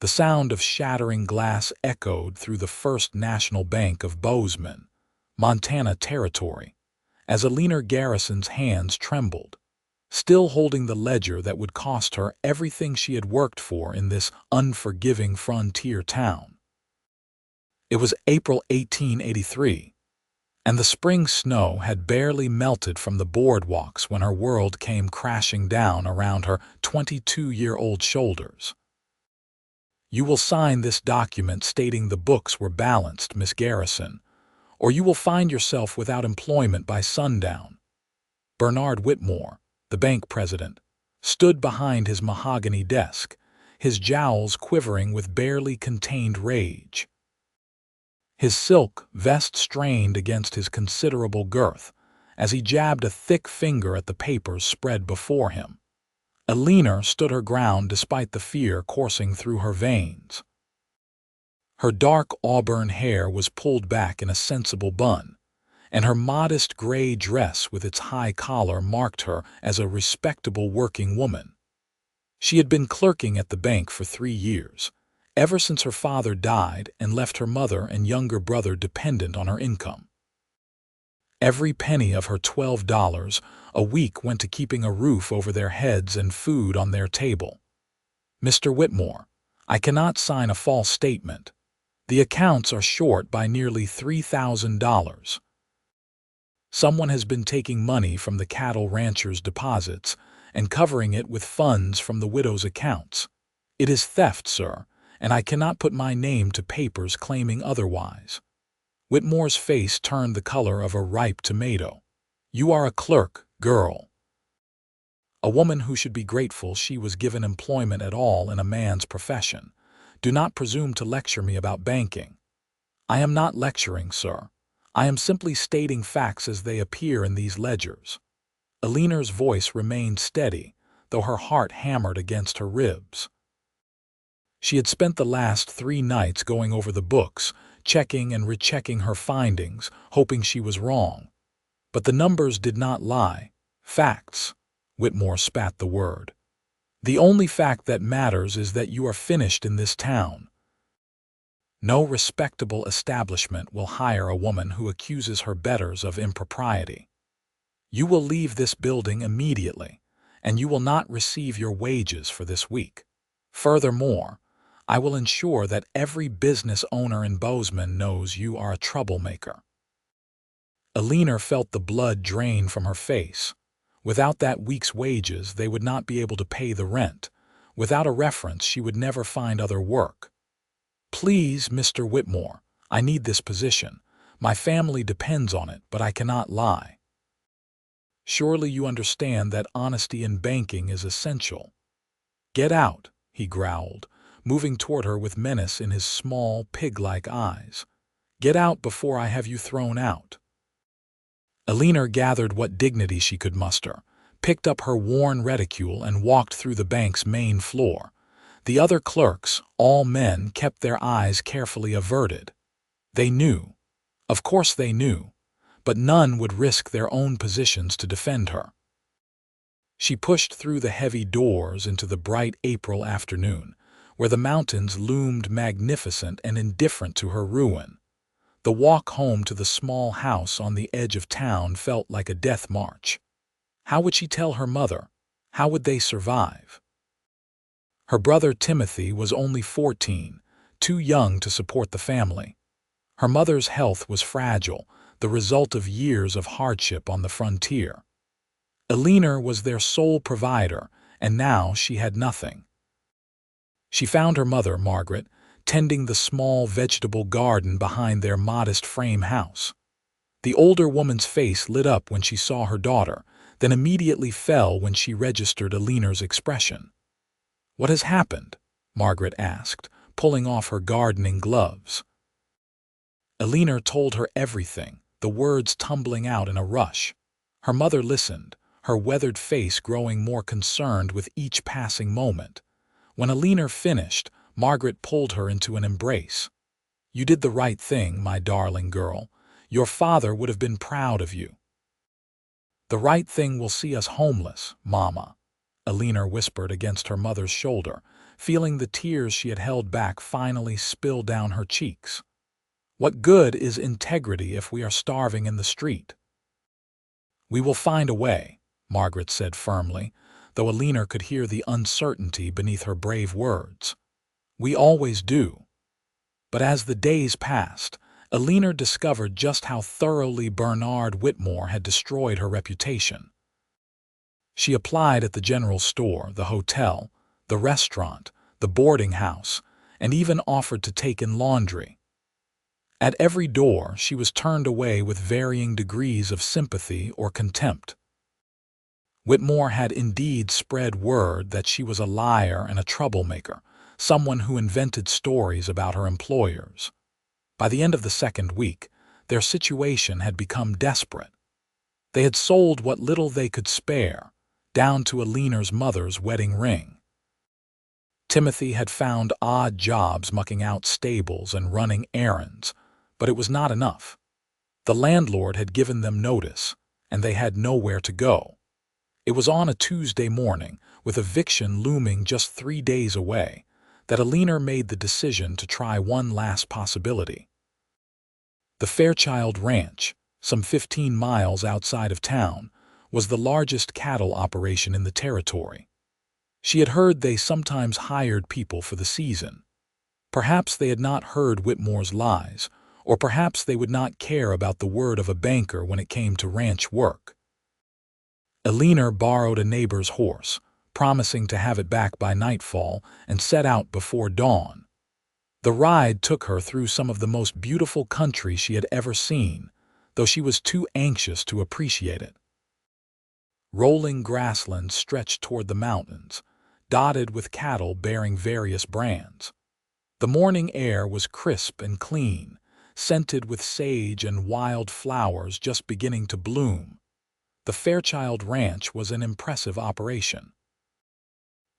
The sound of shattering glass echoed through the First National Bank of Bozeman, Montana Territory, as Eleanor Garrison's hands trembled, still holding the ledger that would cost her everything she had worked for in this unforgiving frontier town. It was April 1883, and the spring snow had barely melted from the boardwalks when her world came crashing down around her 22-year-old shoulders. "You will sign this document stating the books were balanced, Miss Garrison, or you will find yourself without employment by sundown." Bernard Whitmore, the bank president, stood behind his mahogany desk, his jowls quivering with barely contained rage. His silk vest strained against his considerable girth as he jabbed a thick finger at the papers spread before him. Eleanor stood her ground despite the fear coursing through her veins. Her dark auburn hair was pulled back in a sensible bun, and her modest gray dress with its high collar marked her as a respectable working woman. She had been clerking at the bank for 3 years, ever since her father died and left her mother and younger brother dependent on her income. Every penny of her $12 a week went to keeping a roof over their heads and food on their table. "Mr. Whitmore, I cannot sign a false statement. The accounts are short by nearly $3,000. Someone has been taking money from the cattle ranchers' deposits and covering it with funds from the widow's accounts. It is theft, sir, and I cannot put my name to papers claiming otherwise." Whitmore's face turned the color of a ripe tomato. "You are a clerk, girl. A woman who should be grateful she was given employment at all in a man's profession. Do not presume to lecture me about banking." "I am not lecturing, sir. I am simply stating facts as they appear in these ledgers." Eleanor's voice remained steady, though her heart hammered against her ribs. She had spent the last 3 nights going over the books, checking and rechecking her findings, hoping she was wrong. But the numbers did not lie. "Facts." Whitmore spat the word. "The only fact that matters is that you are finished in this town. No respectable establishment will hire a woman who accuses her betters of impropriety. You will leave this building immediately, and you will not receive your wages for this week. Furthermore, I will ensure that every business owner in Bozeman knows you are a troublemaker." Eleanor felt the blood drain from her face. Without that week's wages, they would not be able to pay the rent. Without a reference, she would never find other work. "Please, Mr. Whitmore, I need this position. My family depends on it, but I cannot lie." "Surely you understand that honesty in banking is essential." "Get out," he growled, moving toward her with menace in his small, pig-like eyes. "Get out before I have you thrown out." Eleanor gathered what dignity she could muster, picked up her worn reticule, and walked through the bank's main floor. The other clerks, all men, kept their eyes carefully averted. They knew. Of course they knew. But none would risk their own positions to defend her. She pushed through the heavy doors into the bright April afternoon, where the mountains loomed magnificent and indifferent to her ruin. The walk home to the small house on the edge of town felt like a death march. How would she tell her mother? How would they survive? Her brother Timothy was only 14, too young to support the family. Her mother's health was fragile, the result of years of hardship on the frontier. Eleanor was their sole provider, and now she had nothing. She found her mother, Margaret, tending the small vegetable garden behind their modest frame house. The older woman's face lit up when she saw her daughter, then immediately fell when she registered Eleanor's expression. "What has happened?" Margaret asked, pulling off her gardening gloves. Eleanor told her everything, the words tumbling out in a rush. Her mother listened, her weathered face growing more concerned with each passing moment. When Eleanor finished, Margaret pulled her into an embrace. "You did the right thing, my darling girl. Your father would have been proud of you." "The right thing will see us homeless, Mama," Eleanor whispered against her mother's shoulder, feeling the tears she had held back finally spill down her cheeks. What good is integrity if we are starving in the street? We will find a way, Margaret said firmly, though Eleanor could hear the uncertainty beneath her brave words. We always do. But as the days passed, Eleanor discovered just how thoroughly Bernard Whitmore had destroyed her reputation. She applied at the general store, the hotel, the restaurant, the boarding house, and even offered to take in laundry. At every door, she was turned away with varying degrees of sympathy or contempt. Whitmore had indeed spread word that she was a liar and a troublemaker, someone who invented stories about her employers. By the end of the second week, their situation had become desperate. They had sold what little they could spare, down to Eleanor's mother's wedding ring. Timothy had found odd jobs mucking out stables and running errands, but it was not enough. The landlord had given them notice, and they had nowhere to go. It was on a Tuesday morning, with eviction looming just 3 days away, that Eleanor made the decision to try one last possibility. The Fairchild Ranch, some 15 miles outside of town, was the largest cattle operation in the territory. She had heard they sometimes hired people for the season. Perhaps they had not heard Whitmore's lies, or perhaps they would not care about the word of a banker when it came to ranch work. Eleanor borrowed a neighbor's horse, promising to have it back by nightfall, and set out before dawn. The ride took her through some of the most beautiful country she had ever seen, though she was too anxious to appreciate it. Rolling grasslands stretched toward the mountains, dotted with cattle bearing various brands. The morning air was crisp and clean, scented with sage and wild flowers just beginning to bloom. The Fairchild Ranch was an impressive operation.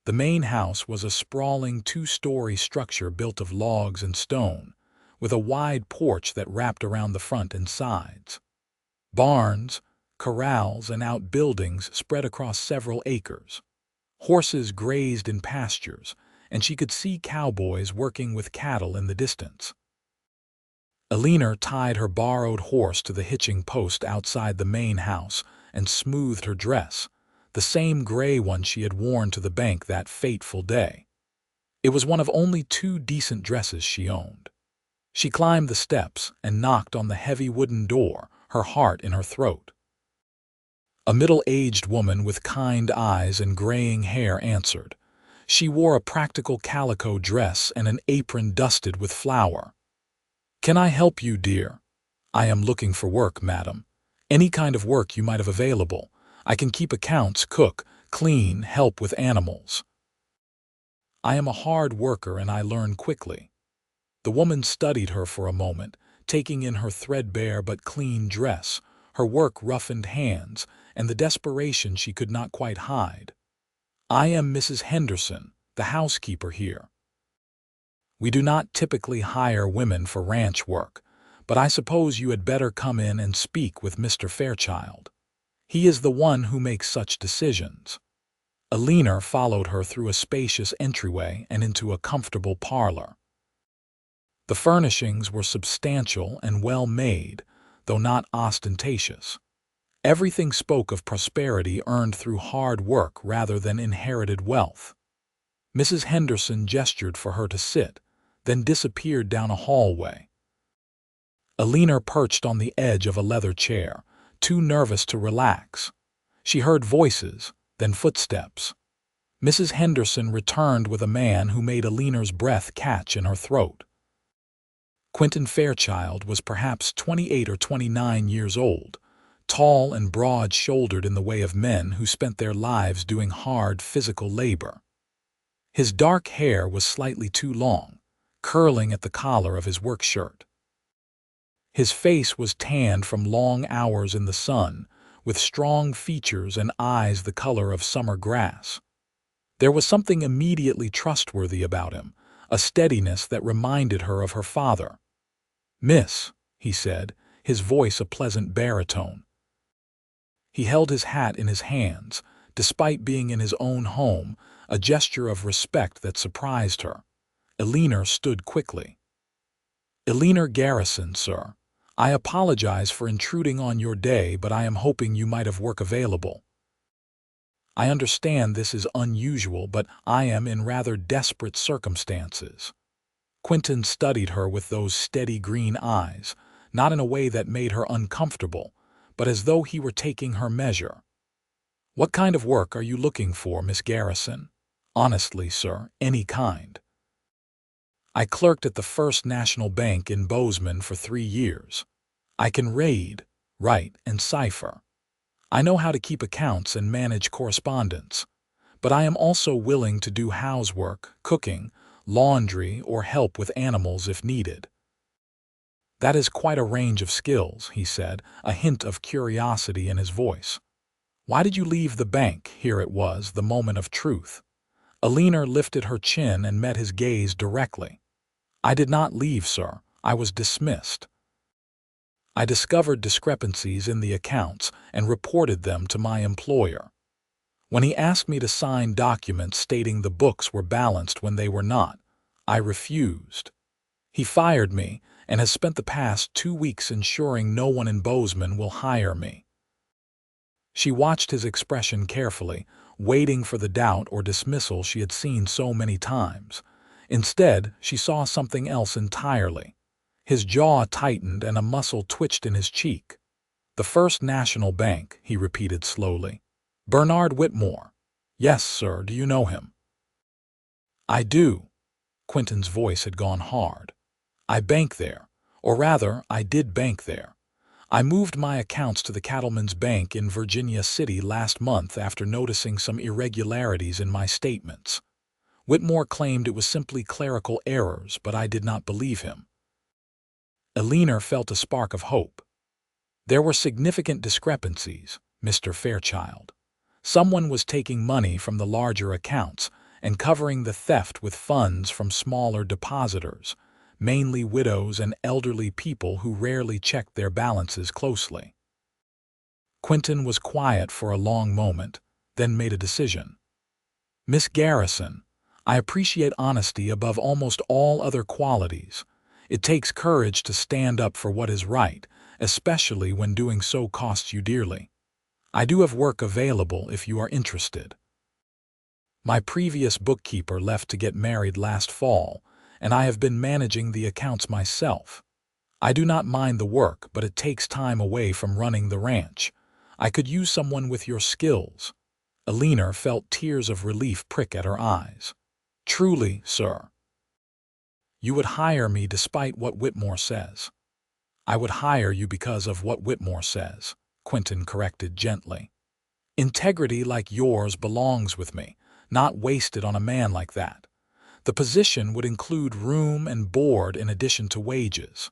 The main house was a sprawling 2-story structure built of logs and stone, with a wide porch that wrapped around the front and sides. Barns, corrals, and outbuildings spread across several acres. Horses grazed in pastures, and she could see cowboys working with cattle in the distance. Eleanor tied her borrowed horse to the hitching post outside the main house and smoothed her dress, the same gray one she had worn to the bank that fateful day. It was one of only 2 decent dresses she owned. She climbed the steps and knocked on the heavy wooden door, her heart in her throat. A middle-aged woman with kind eyes and graying hair answered. She wore a practical calico dress and an apron dusted with flour. "Can I help you, dear?" "I am looking for work, madam. Any kind of work you might have available. I can keep accounts, cook, clean, help with animals." "I am a hard worker and I learn quickly." The woman studied her for a moment, taking in her threadbare but clean dress, her work-roughened hands, and the desperation she could not quite hide. "I am Mrs. Henderson, the housekeeper here. We do not typically hire women for ranch work, but I suppose you had better come in and speak with Mr. Fairchild. He is the one who makes such decisions." Eleanor followed her through a spacious entryway and into a comfortable parlor. The furnishings were substantial and well made, though not ostentatious. Everything spoke of prosperity earned through hard work rather than inherited wealth. Mrs. Henderson gestured for her to sit, then disappeared down a hallway. Eleanor perched on the edge of a leather chair, too nervous to relax. She heard voices, then footsteps. Mrs. Henderson returned with a man who made Eleanor's breath catch in her throat. Quinton Fairchild was perhaps 28 or 29 years old, tall and broad-shouldered in the way of men who spent their lives doing hard physical labor. His dark hair was slightly too long, curling at the collar of his work shirt. His face was tanned from long hours in the sun, with strong features and eyes the color of summer grass. There was something immediately trustworthy about him, a steadiness that reminded her of her father. "Miss," he said, his voice a pleasant baritone. He held his hat in his hands, despite being in his own home, a gesture of respect that surprised her. Eleanor stood quickly. "Eleanor Garrison, sir. I apologize for intruding on your day, but I am hoping you might have work available. I understand this is unusual, but I am in rather desperate circumstances." Quinton studied her with those steady green eyes, not in a way that made her uncomfortable, but as though he were taking her measure. "What kind of work are you looking for, Miss Garrison?" "Honestly, sir, any kind. I clerked at the First National Bank in Bozeman for 3 years. I can read, write, and cipher. I know how to keep accounts and manage correspondence, but I am also willing to do housework, cooking, laundry, or help with animals if needed." "That is quite a range of skills," he said, a hint of curiosity in his voice. "Why did you leave the bank?" Here it was, the moment of truth. Eleanor lifted her chin and met his gaze directly. "I did not leave, sir. I was dismissed. I discovered discrepancies in the accounts and reported them to my employer. When he asked me to sign documents stating the books were balanced when they were not, I refused. He fired me and has spent the past 2 weeks ensuring no one in Bozeman will hire me." She watched his expression carefully, waiting for the doubt or dismissal she had seen so many times. Instead, she saw something else entirely. His jaw tightened and a muscle twitched in his cheek. "The First National Bank," he repeated slowly. "Bernard Whitmore." "Yes, sir. Do you know him?" "I do." Quinton's voice had gone hard. "I bank there. Or rather, I did bank there. I moved my accounts to the Cattleman's Bank in Virginia City last month after noticing some irregularities in my statements. Whitmore claimed it was simply clerical errors, but I did not believe him." Eleanor felt a spark of hope. "There were significant discrepancies, Mr. Fairchild. Someone was taking money from the larger accounts and covering the theft with funds from smaller depositors, mainly widows and elderly people who rarely checked their balances closely." Quinton was quiet for a long moment, then made a decision. "Miss Garrison, I appreciate honesty above almost all other qualities. It takes courage to stand up for what is right, especially when doing so costs you dearly. I do have work available if you are interested. My previous bookkeeper left to get married last fall, and I have been managing the accounts myself. I do not mind the work, but it takes time away from running the ranch. I could use someone with your skills." Eleanor felt tears of relief prick at her eyes. "Truly, sir." "You would hire me despite what Whitmore says." "I would hire you because of what Whitmore says," Quinton corrected gently. "Integrity like yours belongs with me, not wasted on a man like that. The position would include room and board in addition to wages.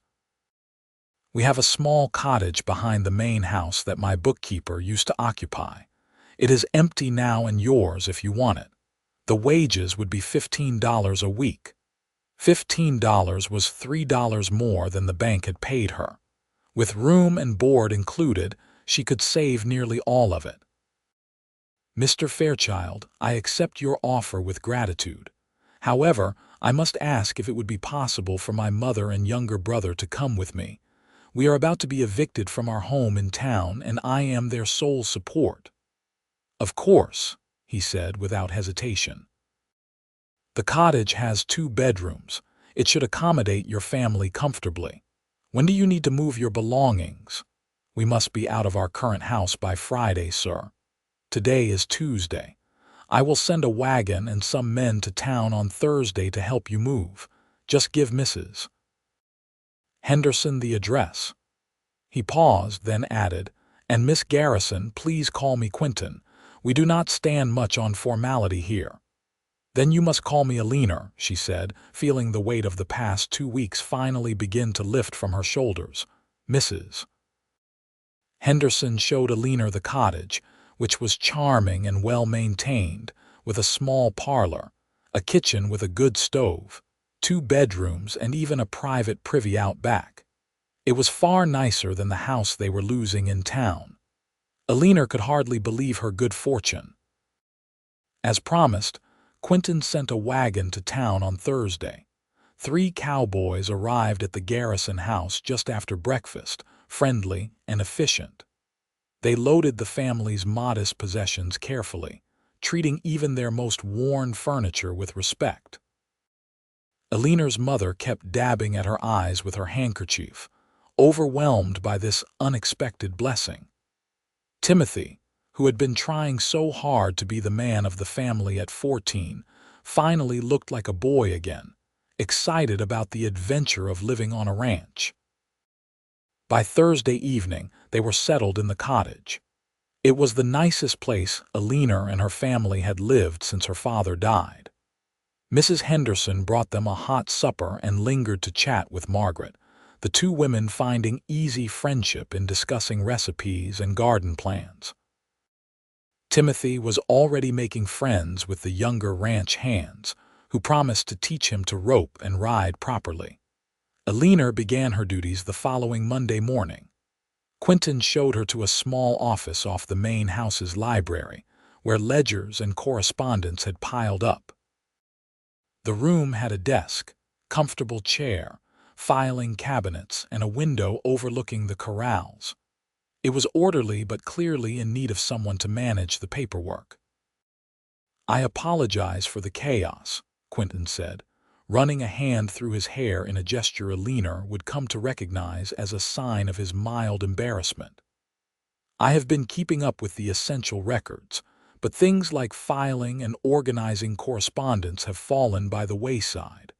We have a small cottage behind the main house that my bookkeeper used to occupy. It is empty now and yours if you want it. The wages would be $15 a week." $15 was $3 more than the bank had paid her. With room and board included, she could save nearly all of it. "Mr. Fairchild, I accept your offer with gratitude. However, I must ask if it would be possible for my mother and younger brother to come with me. We are about to be evicted from our home in town, and I am their sole support." "Of course," he said without hesitation. "The cottage has 2 bedrooms. It should accommodate your family comfortably. When do you need to move your belongings?" "We must be out of our current house by Friday, sir. Today is Tuesday. I will send a wagon and some men to town on Thursday to help you move. Just give Mrs. Henderson the address." He paused, then added, "And Miss Garrison, please call me Quinton. We do not stand much on formality here." "Then you must call me Eleanor," she said, feeling the weight of the past 2 weeks finally begin to lift from her shoulders. Mrs. Henderson showed Eleanor the cottage, which was charming and well-maintained, with a small parlor, a kitchen with a good stove, 2 bedrooms, and even a private privy out back. It was far nicer than the house they were losing in town. Eleanor could hardly believe her good fortune. As promised, Quinton sent a wagon to town on Thursday. 3 cowboys arrived at the Garrison house just after breakfast, friendly and efficient. They loaded the family's modest possessions carefully, treating even their most worn furniture with respect. Eleanor's mother kept dabbing at her eyes with her handkerchief, overwhelmed by this unexpected blessing. Timothy, who had been trying so hard to be the man of the family at 14, finally looked like a boy again, excited about the adventure of living on a ranch. By Thursday evening, they were settled in the cottage. It was the nicest place Eleanor and her family had lived since her father died. Mrs. Henderson brought them a hot supper and lingered to chat with Margaret, the 2 women finding easy friendship in discussing recipes and garden plans. Timothy was already making friends with the younger ranch hands, who promised to teach him to rope and ride properly. Eleanor began her duties the following Monday morning. Quinton showed her to a small office off the main house's library, where ledgers and correspondence had piled up. The room had a desk, comfortable chair, filing cabinets, and a window overlooking the corrals. It was orderly but clearly in need of someone to manage the paperwork. "I apologize for the chaos," Quinton said, running a hand through his hair in a gesture Eleanor would come to recognize as a sign of his mild embarrassment. "I have been keeping up with the essential records, but things like filing and organizing correspondence have fallen by the wayside."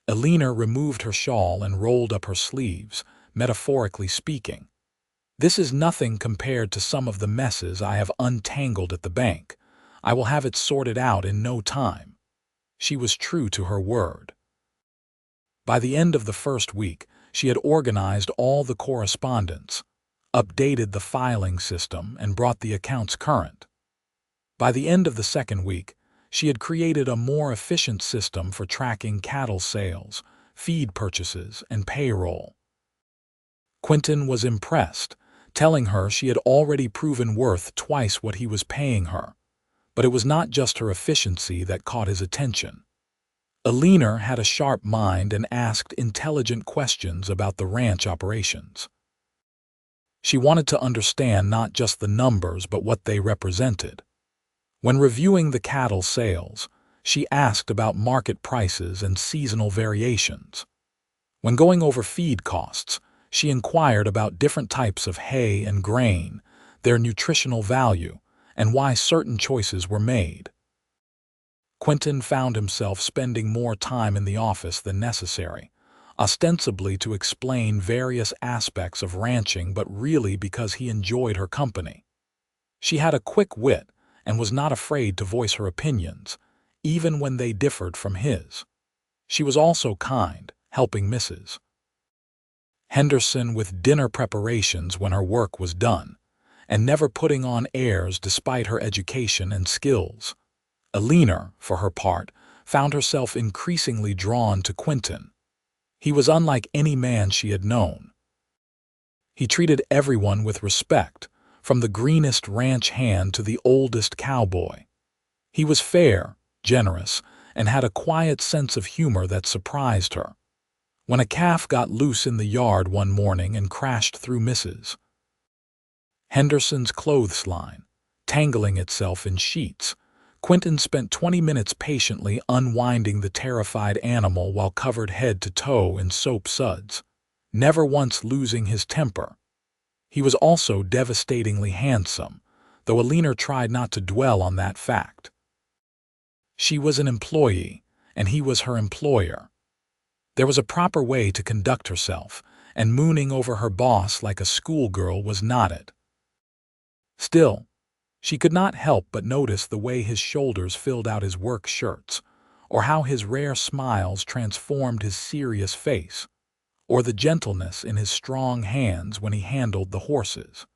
Eleanor removed her shawl and rolled up her sleeves, metaphorically speaking. "This is nothing compared to some of the messes I have untangled at the bank. I will have it sorted out in no time." She was true to her word. By the end of the first week, she had organized all the correspondence, updated the filing system, and brought the accounts current. By the end of the second week, she had created a more efficient system for tracking cattle sales, feed purchases, and payroll. Quinton was impressed, telling her she had already proven worth twice what he was paying her. But it was not just her efficiency that caught his attention. Eleanor had a sharp mind and asked intelligent questions about the ranch operations. She wanted to understand not just the numbers but what they represented. When reviewing the cattle sales, she asked about market prices and seasonal variations. When going over feed costs, she inquired about different types of hay and grain, their nutritional value, and why certain choices were made. Quinton found himself spending more time in the office than necessary, ostensibly to explain various aspects of ranching but really because he enjoyed her company. She had a quick wit and was not afraid to voice her opinions, even when they differed from his. She was also kind, helping Mrs. Henderson with dinner preparations when her work was done, and never putting on airs despite her education and skills. Eleanor, for her part, found herself increasingly drawn to Quinton. He was unlike any man she had known. He treated everyone with respect, from the greenest ranch hand to the oldest cowboy. He was fair, generous, and had a quiet sense of humor that surprised her. When a calf got loose in the yard one morning and crashed through Mrs. Henderson's clothesline, tangling itself in sheets, Quinton spent 20 minutes patiently unwinding the terrified animal while covered head to toe in soap suds, never once losing his temper. He was also devastatingly handsome, though Eleanor tried not to dwell on that fact. She was an employee, and he was her employer. There was a proper way to conduct herself, and mooning over her boss like a schoolgirl was not it. Still, she could not help but notice the way his shoulders filled out his work shirts, or how his rare smiles transformed his serious face, or the gentleness in his strong hands when he handled the horses.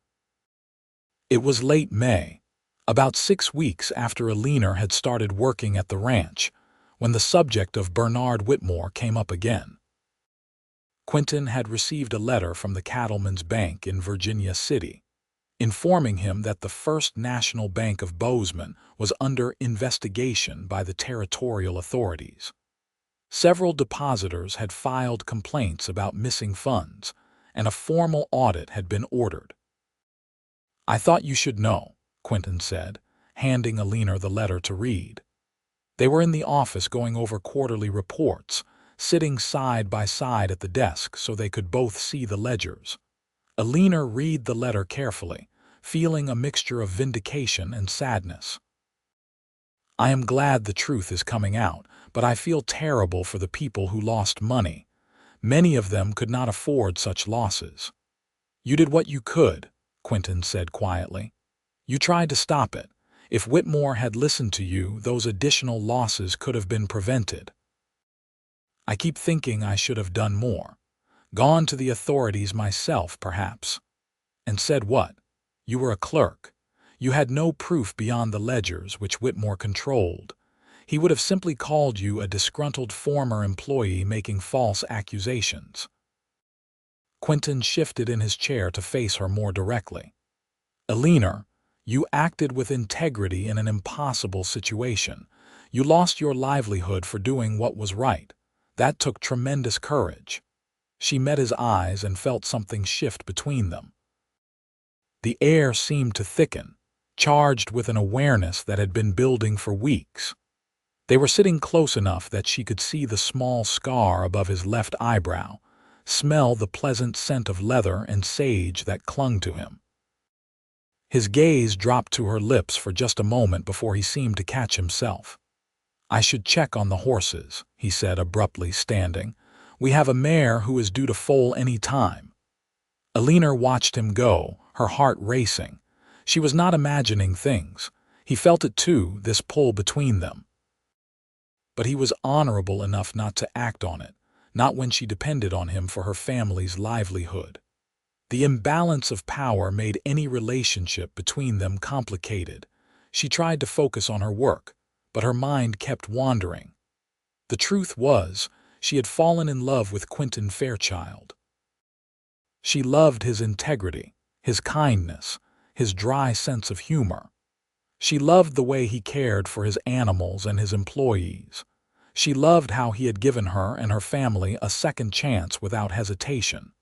It was late May, about 6 weeks after Eleanor had started working at the ranch, when the subject of Bernard Whitmore came up again. Quinton had received a letter from the Cattlemen's Bank in Virginia City. informing him that the First National Bank of Bozeman was under investigation by the territorial authorities. Several depositors had filed complaints about missing funds, and a formal audit had been ordered. "I thought you should know," Quinton said, handing Eleanor the letter to read. They were in the office going over quarterly reports, sitting side by side at the desk so they could both see the ledgers. Eleanor read the letter carefully, feeling a mixture of vindication and sadness. "I am glad the truth is coming out, but I feel terrible for the people who lost money. Many of them could not afford such losses." "You did what you could," Quinton said quietly. "You tried to stop it. If Whitmore had listened to you, those additional losses could have been prevented." "I keep thinking I should have done more. Gone to the authorities myself, perhaps." "And said what? You were a clerk. You had no proof beyond the ledgers which Whitmore controlled. He would have simply called you a disgruntled former employee making false accusations." Quinton shifted in his chair to face her more directly. "Eleanor, you acted with integrity in an impossible situation. You lost your livelihood for doing what was right. That took tremendous courage." She met his eyes and felt something shift between them. The air seemed to thicken, charged with an awareness that had been building for weeks. They were sitting close enough that she could see the small scar above his left eyebrow, smell the pleasant scent of leather and sage that clung to him. His gaze dropped to her lips for just a moment before he seemed to catch himself. "I should check on the horses," he said abruptly, standing. "We have a mare who is due to foal any time." Eleanor watched him go, her heart racing. She was not imagining things. He felt it too, this pull between them. But he was honorable enough not to act on it, not when she depended on him for her family's livelihood. The imbalance of power made any relationship between them complicated. She tried to focus on her work, but her mind kept wandering. The truth was, she had fallen in love with Quinton Fairchild. She loved his integrity, his kindness, his dry sense of humor. She loved the way he cared for his animals and his employees. She loved how he had given her and her family a second chance without hesitation.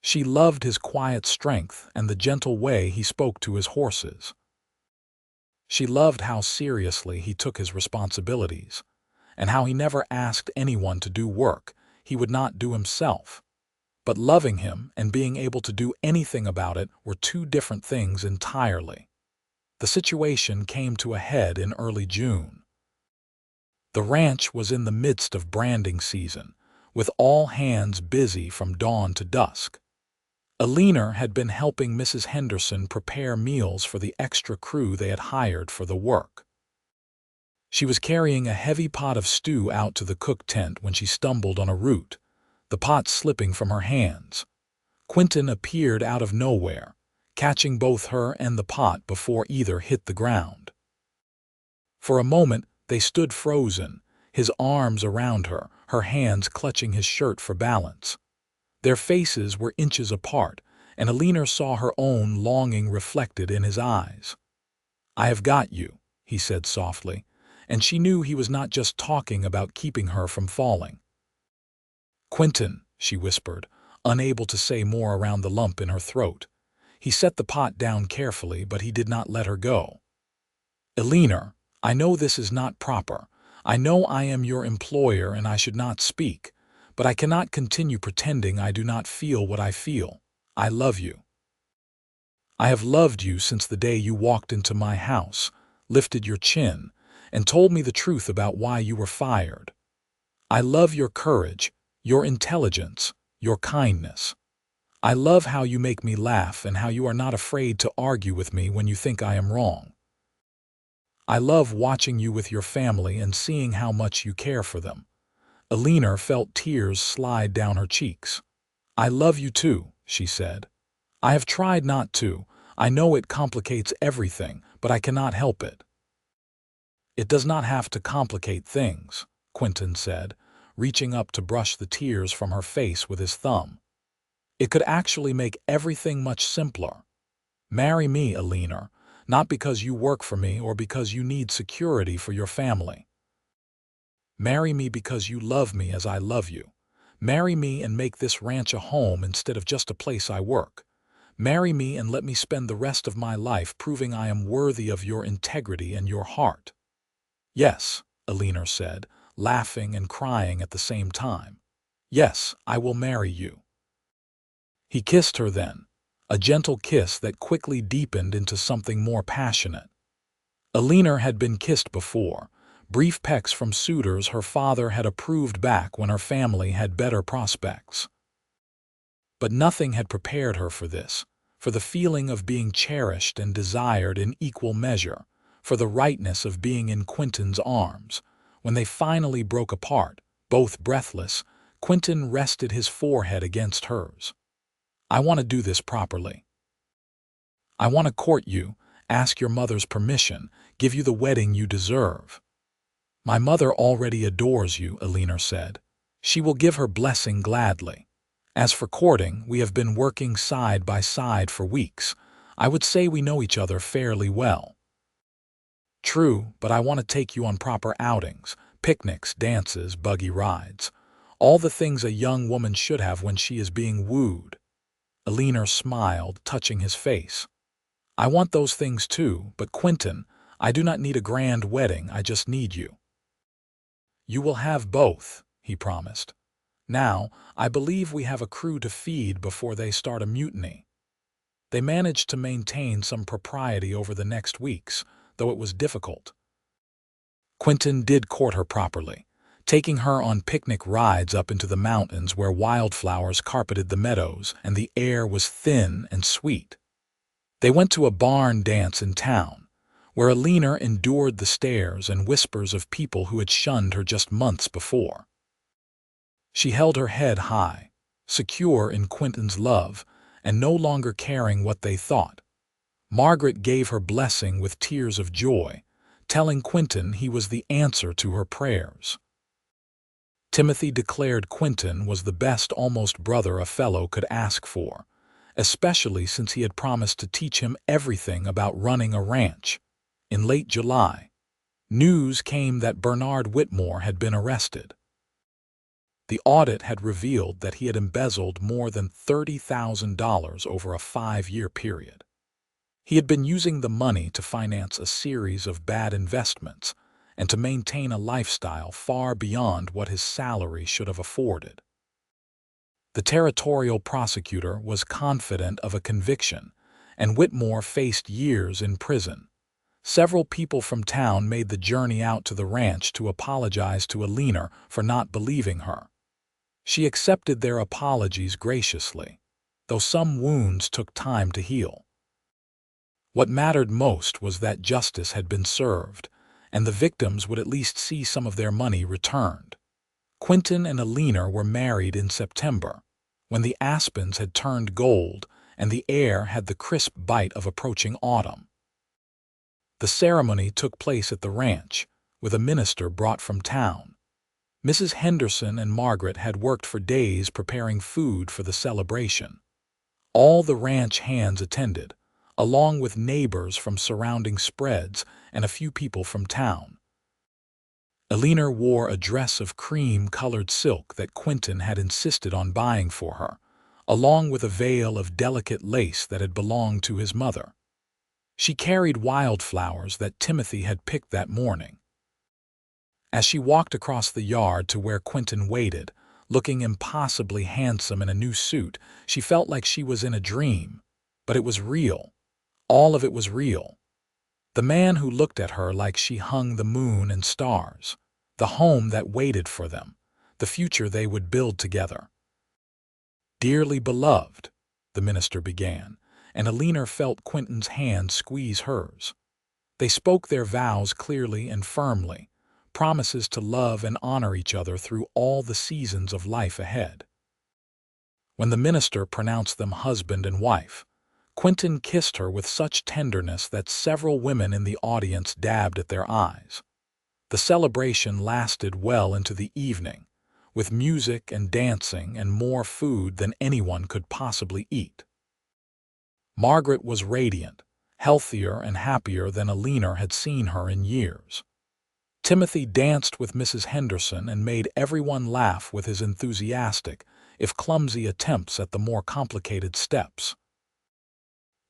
She loved his quiet strength and the gentle way he spoke to his horses. She loved how seriously he took his responsibilities, and how he never asked anyone to do work he would not do himself. But loving him and being able to do anything about it were two different things entirely. The situation came to a head in early June. The ranch was in the midst of branding season, with all hands busy from dawn to dusk. Eleanor had been helping Mrs. Henderson prepare meals for the extra crew they had hired for the work. She was carrying a heavy pot of stew out to the cook tent when she stumbled on a root, the pot slipping from her hands. Quinton appeared out of nowhere, catching both her and the pot before either hit the ground. For a moment, they stood frozen, his arms around her, her hands clutching his shirt for balance. Their faces were inches apart, and Eleanor saw her own longing reflected in his eyes. "I have got you," he said softly, and she knew he was not just talking about keeping her from falling. "Quinton," she whispered, unable to say more around the lump in her throat. He set the pot down carefully, but he did not let her go. "Eleanor, I know this is not proper. I know I am your employer and I should not speak. But I cannot continue pretending I do not feel what I feel. I love you. I have loved you since the day you walked into my house, lifted your chin, and told me the truth about why you were fired. I love your courage, your intelligence, your kindness. I love how you make me laugh and how you are not afraid to argue with me when you think I am wrong. I love watching you with your family and seeing how much you care for them." Eleanor felt tears slide down her cheeks. "I love you too," she said. "I have tried not to. I know it complicates everything, but I cannot help it." "It does not have to complicate things," Quinton said, reaching up to brush the tears from her face with his thumb. "It could actually make everything much simpler. Marry me, Eleanor, not because you work for me or because you need security for your family. Marry me because you love me as I love you. Marry me and make this ranch a home instead of just a place I work. Marry me and let me spend the rest of my life proving I am worthy of your integrity and your heart." "Yes," Eleanor said, laughing and crying at the same time. "Yes, I will marry you." He kissed her then, a gentle kiss that quickly deepened into something more passionate. Eleanor had been kissed before, brief pecks from suitors her father had approved back when her family had better prospects. But nothing had prepared her for this, for the feeling of being cherished and desired in equal measure, for the rightness of being in Quinton's arms. When they finally broke apart, both breathless, Quinton rested his forehead against hers. "I want to do this properly. I want to court you, ask your mother's permission, give you the wedding you deserve." "My mother already adores you," Eleanor said. "She will give her blessing gladly. As for courting, we have been working side by side for weeks. I would say we know each other fairly well." "True, but I want to take you on proper outings, picnics, dances, buggy rides. All the things a young woman should have when she is being wooed." Eleanor smiled, touching his face. "I want those things too, but Quinton, I do not need a grand wedding, I just need you." "You will have both," he promised. "Now, I believe we have a crew to feed before they start a mutiny." They managed to maintain some propriety over the next weeks, though it was difficult. Quinton did court her properly, taking her on picnic rides up into the mountains where wildflowers carpeted the meadows and the air was thin and sweet. They went to a barn dance in town, where Eleanor endured the stares and whispers of people who had shunned her just months before. She held her head high, secure in Quinton's love, and no longer caring what they thought. Margaret gave her blessing with tears of joy, telling Quinton he was the answer to her prayers. Timothy declared Quinton was the best almost brother a fellow could ask for, especially since he had promised to teach him everything about running a ranch. In late July, news came that Bernard Whitmore had been arrested. The audit had revealed that he had embezzled more than $30,000 over a 5-year period. He had been using the money to finance a series of bad investments and to maintain a lifestyle far beyond what his salary should have afforded. The territorial prosecutor was confident of a conviction, and Whitmore faced years in prison. Several people from town made the journey out to the ranch to apologize to Eleanor for not believing her. She accepted their apologies graciously, though some wounds took time to heal. What mattered most was that justice had been served, and the victims would at least see some of their money returned. Quinton and Eleanor were married in September, when the aspens had turned gold and the air had the crisp bite of approaching autumn. The ceremony took place at the ranch, with a minister brought from town. Mrs. Henderson and Margaret had worked for days preparing food for the celebration. All the ranch hands attended, along with neighbors from surrounding spreads and a few people from town. Eleanor wore a dress of cream-colored silk that Quinton had insisted on buying for her, along with a veil of delicate lace that had belonged to his mother. She carried wildflowers that Timothy had picked that morning. As she walked across the yard to where Quinton waited, looking impossibly handsome in a new suit, she felt like she was in a dream. But it was real. All of it was real. The man who looked at her like she hung the moon and stars, the home that waited for them, the future they would build together. "Dearly beloved," the minister began, and Eleanor felt Quinton's hand squeeze hers. They spoke their vows clearly and firmly, promises to love and honor each other through all the seasons of life ahead. When the minister pronounced them husband and wife, Quinton kissed her with such tenderness that several women in the audience dabbed at their eyes. The celebration lasted well into the evening, with music and dancing and more food than anyone could possibly eat. Margaret was radiant, healthier and happier than Eleanor had seen her in years. Timothy danced with Mrs. Henderson and made everyone laugh with his enthusiastic, if clumsy attempts at the more complicated steps.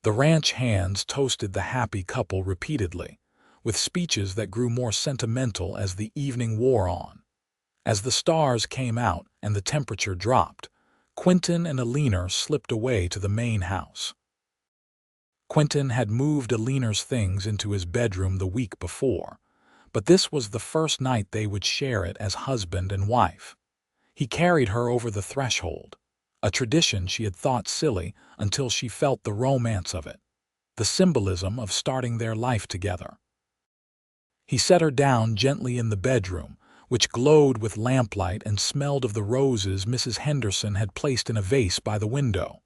The ranch hands toasted the happy couple repeatedly, with speeches that grew more sentimental as the evening wore on. As the stars came out and the temperature dropped, Quinton and Eleanor slipped away to the main house. Quinton had moved Eleanor's things into his bedroom the week before, but this was the first night they would share it as husband and wife. He carried her over the threshold, a tradition she had thought silly until she felt the romance of it, the symbolism of starting their life together. He set her down gently in the bedroom, which glowed with lamplight and smelled of the roses Mrs. Henderson had placed in a vase by the window.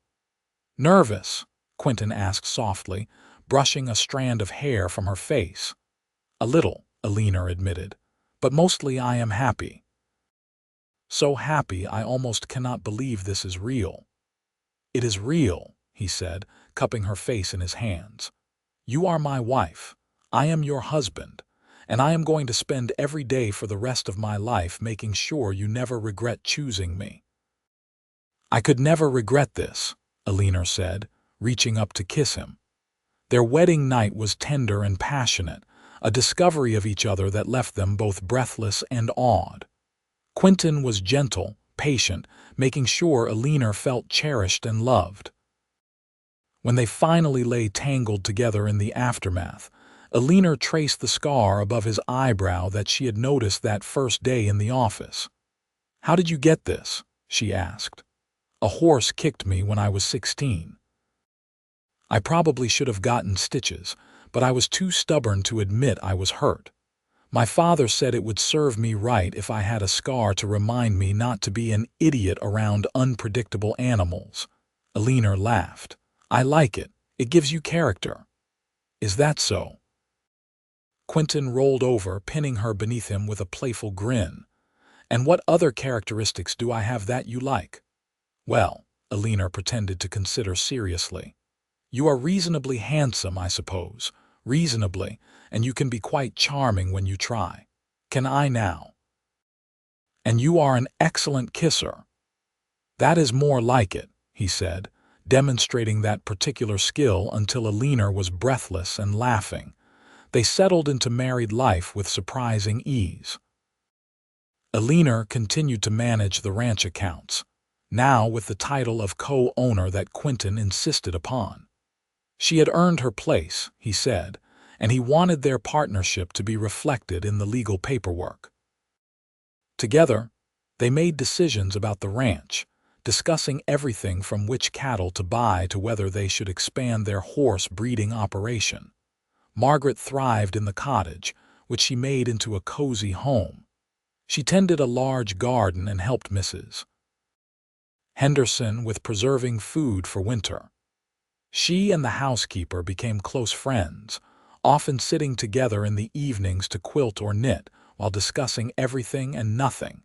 "Nervous?" Quinton asked softly, brushing a strand of hair from her face. "A little," Eleanor admitted, "but mostly I am happy. So happy I almost cannot believe this is real." "It is real," he said, cupping her face in his hands. "You are my wife. I am your husband, and I am going to spend every day for the rest of my life making sure you never regret choosing me." "I could never regret this," Eleanor said, reaching up to kiss him. Their wedding night was tender and passionate, a discovery of each other that left them both breathless and awed. Quinton was gentle, patient, making sure Eleanor felt cherished and loved. When they finally lay tangled together in the aftermath, Eleanor traced the scar above his eyebrow that she had noticed that first day in the office. "How did you get this?" she asked. "A horse kicked me when I was 16. I probably should have gotten stitches, but I was too stubborn to admit I was hurt. My father said it would serve me right if I had a scar to remind me not to be an idiot around unpredictable animals." Eleanor laughed. "I like it. It gives you character." "Is that so?" Quinton rolled over, pinning her beneath him with a playful grin. "And what other characteristics do I have that you like?" "Well," Eleanor pretended to consider seriously, "you are reasonably handsome, I suppose. Reasonably, and you can be quite charming when you try. Can I now? And you are an excellent kisser." "That is more like it," he said, demonstrating that particular skill until Eleanor was breathless and laughing. They settled into married life with surprising ease. Eleanor continued to manage the ranch accounts, now with the title of co-owner that Quinton insisted upon. She had earned her place, he said, and he wanted their partnership to be reflected in the legal paperwork. Together, they made decisions about the ranch, discussing everything from which cattle to buy to whether they should expand their horse breeding operation. Margaret thrived in the cottage, which she made into a cozy home. She tended a large garden and helped Mrs. Henderson with preserving food for winter. She and the housekeeper became close friends, often sitting together in the evenings to quilt or knit while discussing everything and nothing.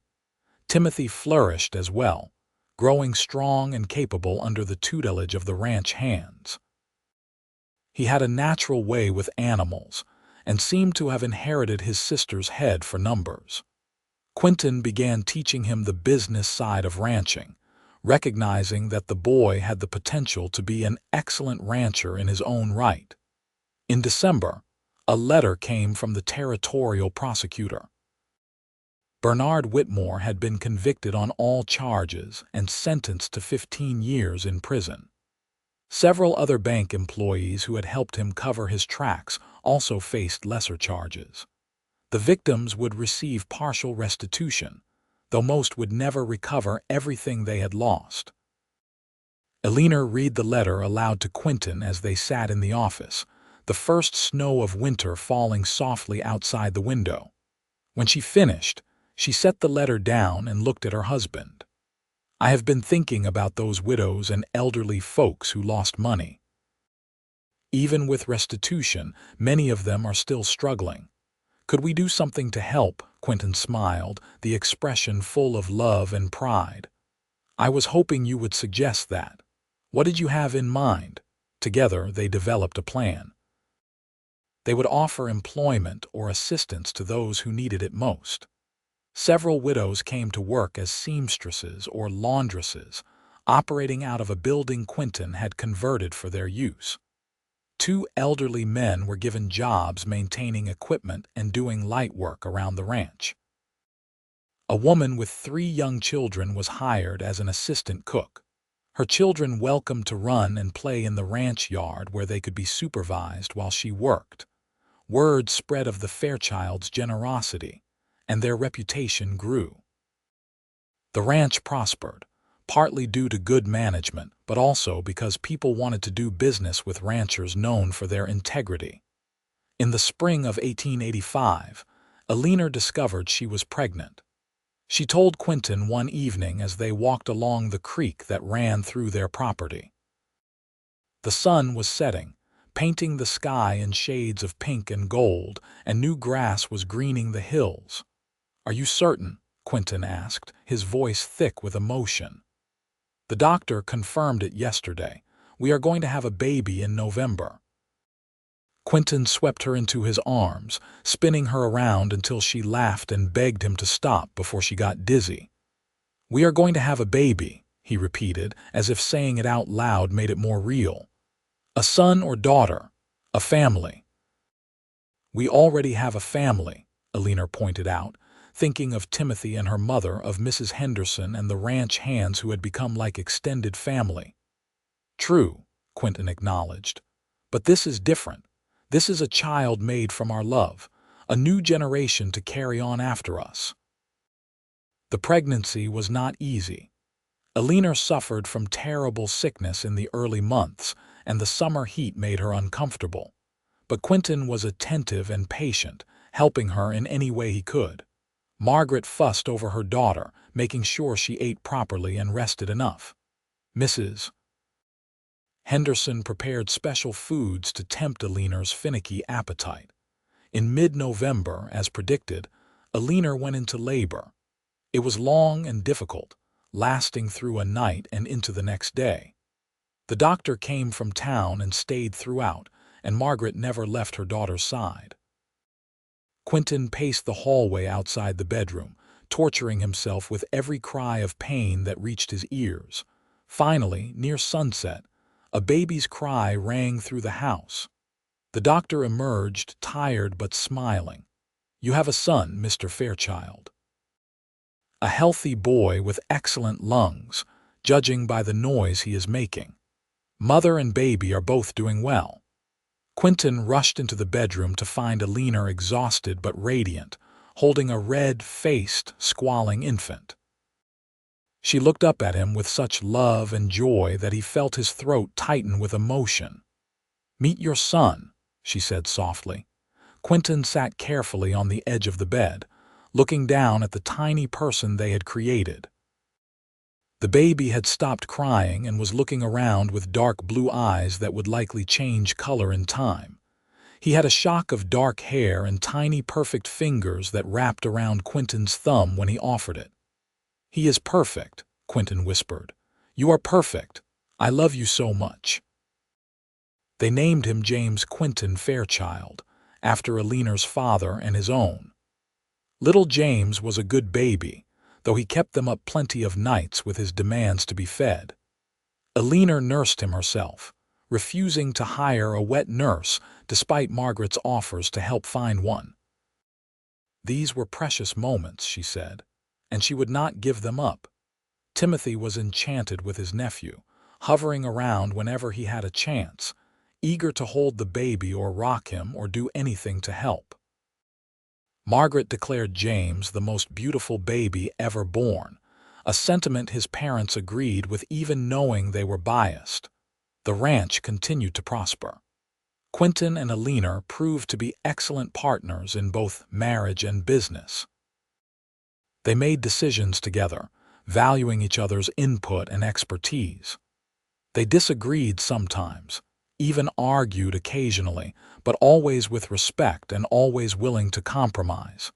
Timothy flourished as well, growing strong and capable under the tutelage of the ranch hands. He had a natural way with animals and seemed to have inherited his sister's head for numbers. Quinton began teaching him the business side of ranching, recognizing that the boy had the potential to be an excellent rancher in his own right. In December, a letter came from the territorial prosecutor. Bernard Whitmore had been convicted on all charges and sentenced to 15 years in prison. Several other bank employees who had helped him cover his tracks also faced lesser charges. The victims would receive partial restitution, though most would never recover everything they had lost. Eleanor read the letter aloud to Quinton as they sat in the office, the first snow of winter falling softly outside the window. When she finished, she set the letter down and looked at her husband. "I have been thinking about those widows and elderly folks who lost money. Even with restitution, many of them are still struggling. Could we do something to help?" Quinton smiled, the expression full of love and pride. "I was hoping you would suggest that. What did you have in mind? Together, they developed a plan. They would offer employment or assistance to those who needed it most. Several widows came to work as seamstresses or laundresses, operating out of a building Quinton had converted for their use. 2 elderly men were given jobs maintaining equipment and doing light work around the ranch. A woman with 3 young children was hired as an assistant cook. Her children welcomed to run and play in the ranch yard where they could be supervised while she worked. Word spread of the Fairchilds' generosity, and their reputation grew. The ranch prospered, partly due to good management, but also because people wanted to do business with ranchers known for their integrity. In the spring of 1885, Eleanor discovered she was pregnant. She told Quinton one evening as they walked along the creek that ran through their property. The sun was setting, painting the sky in shades of pink and gold, and new grass was greening the hills. "Are you certain?" Quinton asked, his voice thick with emotion. "The doctor confirmed it yesterday. We are going to have a baby in November." Quinton swept her into his arms, spinning her around until she laughed and begged him to stop before she got dizzy. "We are going to have a baby," he repeated, as if saying it out loud made it more real. "A son or daughter, a family." "We already have a family," Eleanor pointed out, thinking of Timothy and her mother, of Mrs. Henderson and the ranch hands who had become like extended family. "True," Quinton acknowledged. "But this is different. This is a child made from our love, a new generation to carry on after us." The pregnancy was not easy. Eleanor suffered from terrible sickness in the early months, and the summer heat made her uncomfortable. But Quinton was attentive and patient, helping her in any way he could. Margaret fussed over her daughter, making sure she ate properly and rested enough. Mrs. Henderson prepared special foods to tempt Eleanor's finicky appetite. In mid-November, as predicted, Eleanor went into labor. It was long and difficult, lasting through a night and into the next day. The doctor came from town and stayed throughout, and Margaret never left her daughter's side. Quinton paced the hallway outside the bedroom, torturing himself with every cry of pain that reached his ears. Finally, near sunset, a baby's cry rang through the house. The doctor emerged, tired but smiling. "You have a son, Mr. Fairchild. A healthy boy with excellent lungs, judging by the noise he is making. Mother and baby are both doing well." Quinton rushed into the bedroom to find Eleanor exhausted but radiant, holding a red-faced, squalling infant. She looked up at him with such love and joy that he felt his throat tighten with emotion. "Meet your son," she said softly. Quinton sat carefully on the edge of the bed, looking down at the tiny person they had created. The baby had stopped crying and was looking around with dark blue eyes that would likely change color in time. He had a shock of dark hair and tiny perfect fingers that wrapped around Quinton's thumb when he offered it. "He is perfect," Quinton whispered. "You are perfect. I love you so much." They named him James Quinton Fairchild, after Eleanor's father and his own. Little James was a good baby, though he kept them up plenty of nights with his demands to be fed. Eleanor nursed him herself, refusing to hire a wet nurse despite Margaret's offers to help find one. These were precious moments, she said, and she would not give them up. Timothy was enchanted with his nephew, hovering around whenever he had a chance, eager to hold the baby or rock him or do anything to help. Margaret declared James the most beautiful baby ever born, a sentiment his parents agreed with even knowing they were biased. The ranch continued to prosper. Quinton and Eleanor proved to be excellent partners in both marriage and business. They made decisions together, valuing each other's input and expertise. They disagreed sometimes, even argued occasionally, but always with respect and always willing to compromise.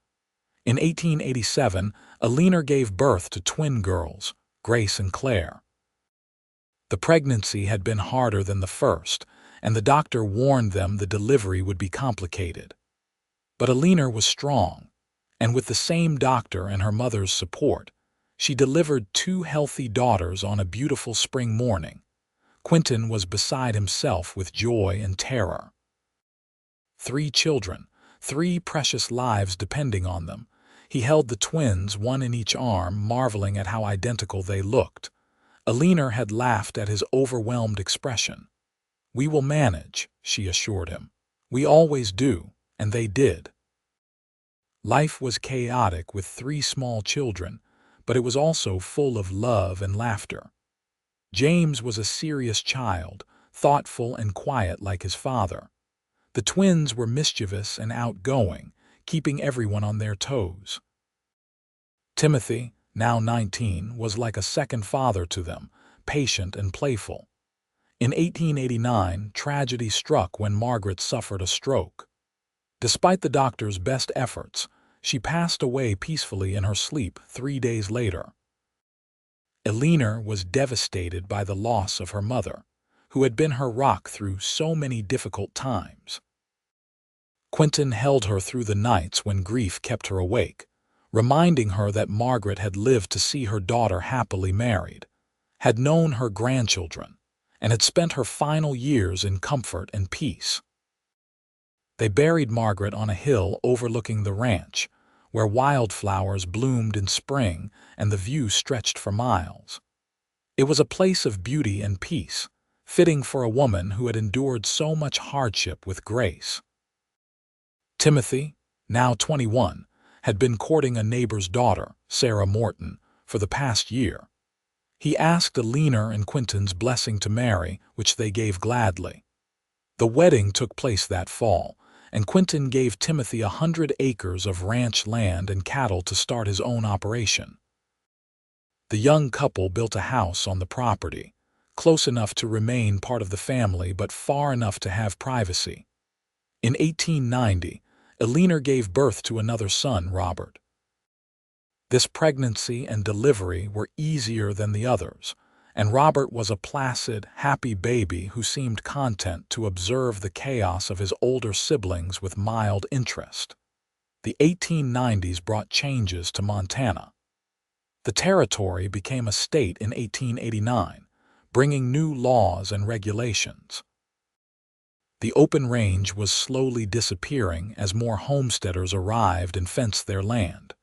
In 1887, Eleanor gave birth to twin girls, Grace and Claire. The pregnancy had been harder than the first, and the doctor warned them the delivery would be complicated. But Eleanor was strong, and with the same doctor and her mother's support, she delivered 2 healthy daughters on a beautiful spring morning. Quinton was beside himself with joy and terror. 3 children, 3 precious lives depending on them. He held the twins, one in each arm, marveling at how identical they looked. Eleanor had laughed at his overwhelmed expression. "We will manage," she assured him. "We always do," and they did. Life was chaotic with 3 small children, but it was also full of love and laughter. James was a serious child, thoughtful and quiet like his father. The twins were mischievous and outgoing, keeping everyone on their toes. Timothy, now 19, was like a second father to them, patient and playful. In 1889, tragedy struck when Margaret suffered a stroke. Despite the doctor's best efforts, she passed away peacefully in her sleep 3 days later. Eleanor was devastated by the loss of her mother, who had been her rock through so many difficult times. Quinton held her through the nights when grief kept her awake, reminding her that Margaret had lived to see her daughter happily married, had known her grandchildren, and had spent her final years in comfort and peace. They buried Margaret on a hill overlooking the ranch, where wildflowers bloomed in spring and the view stretched for miles. It was a place of beauty and peace, fitting for a woman who had endured so much hardship with grace. Timothy, now 21, had been courting a neighbor's daughter, Sarah Morton, for the past year. He asked Eleanor and Quinton's blessing to marry, which they gave gladly. The wedding took place that fall, and Quinton gave Timothy 100 acres of ranch land and cattle to start his own operation. The young couple built a house on the property, close enough to remain part of the family but far enough to have privacy. In 1890, Eleanor gave birth to another son, Robert. This pregnancy and delivery were easier than the others, and Robert was a placid, happy baby who seemed content to observe the chaos of his older siblings with mild interest. The 1890s brought changes to Montana. The territory became a state in 1889, bringing new laws and regulations. The open range was slowly disappearing as more homesteaders arrived and fenced their land.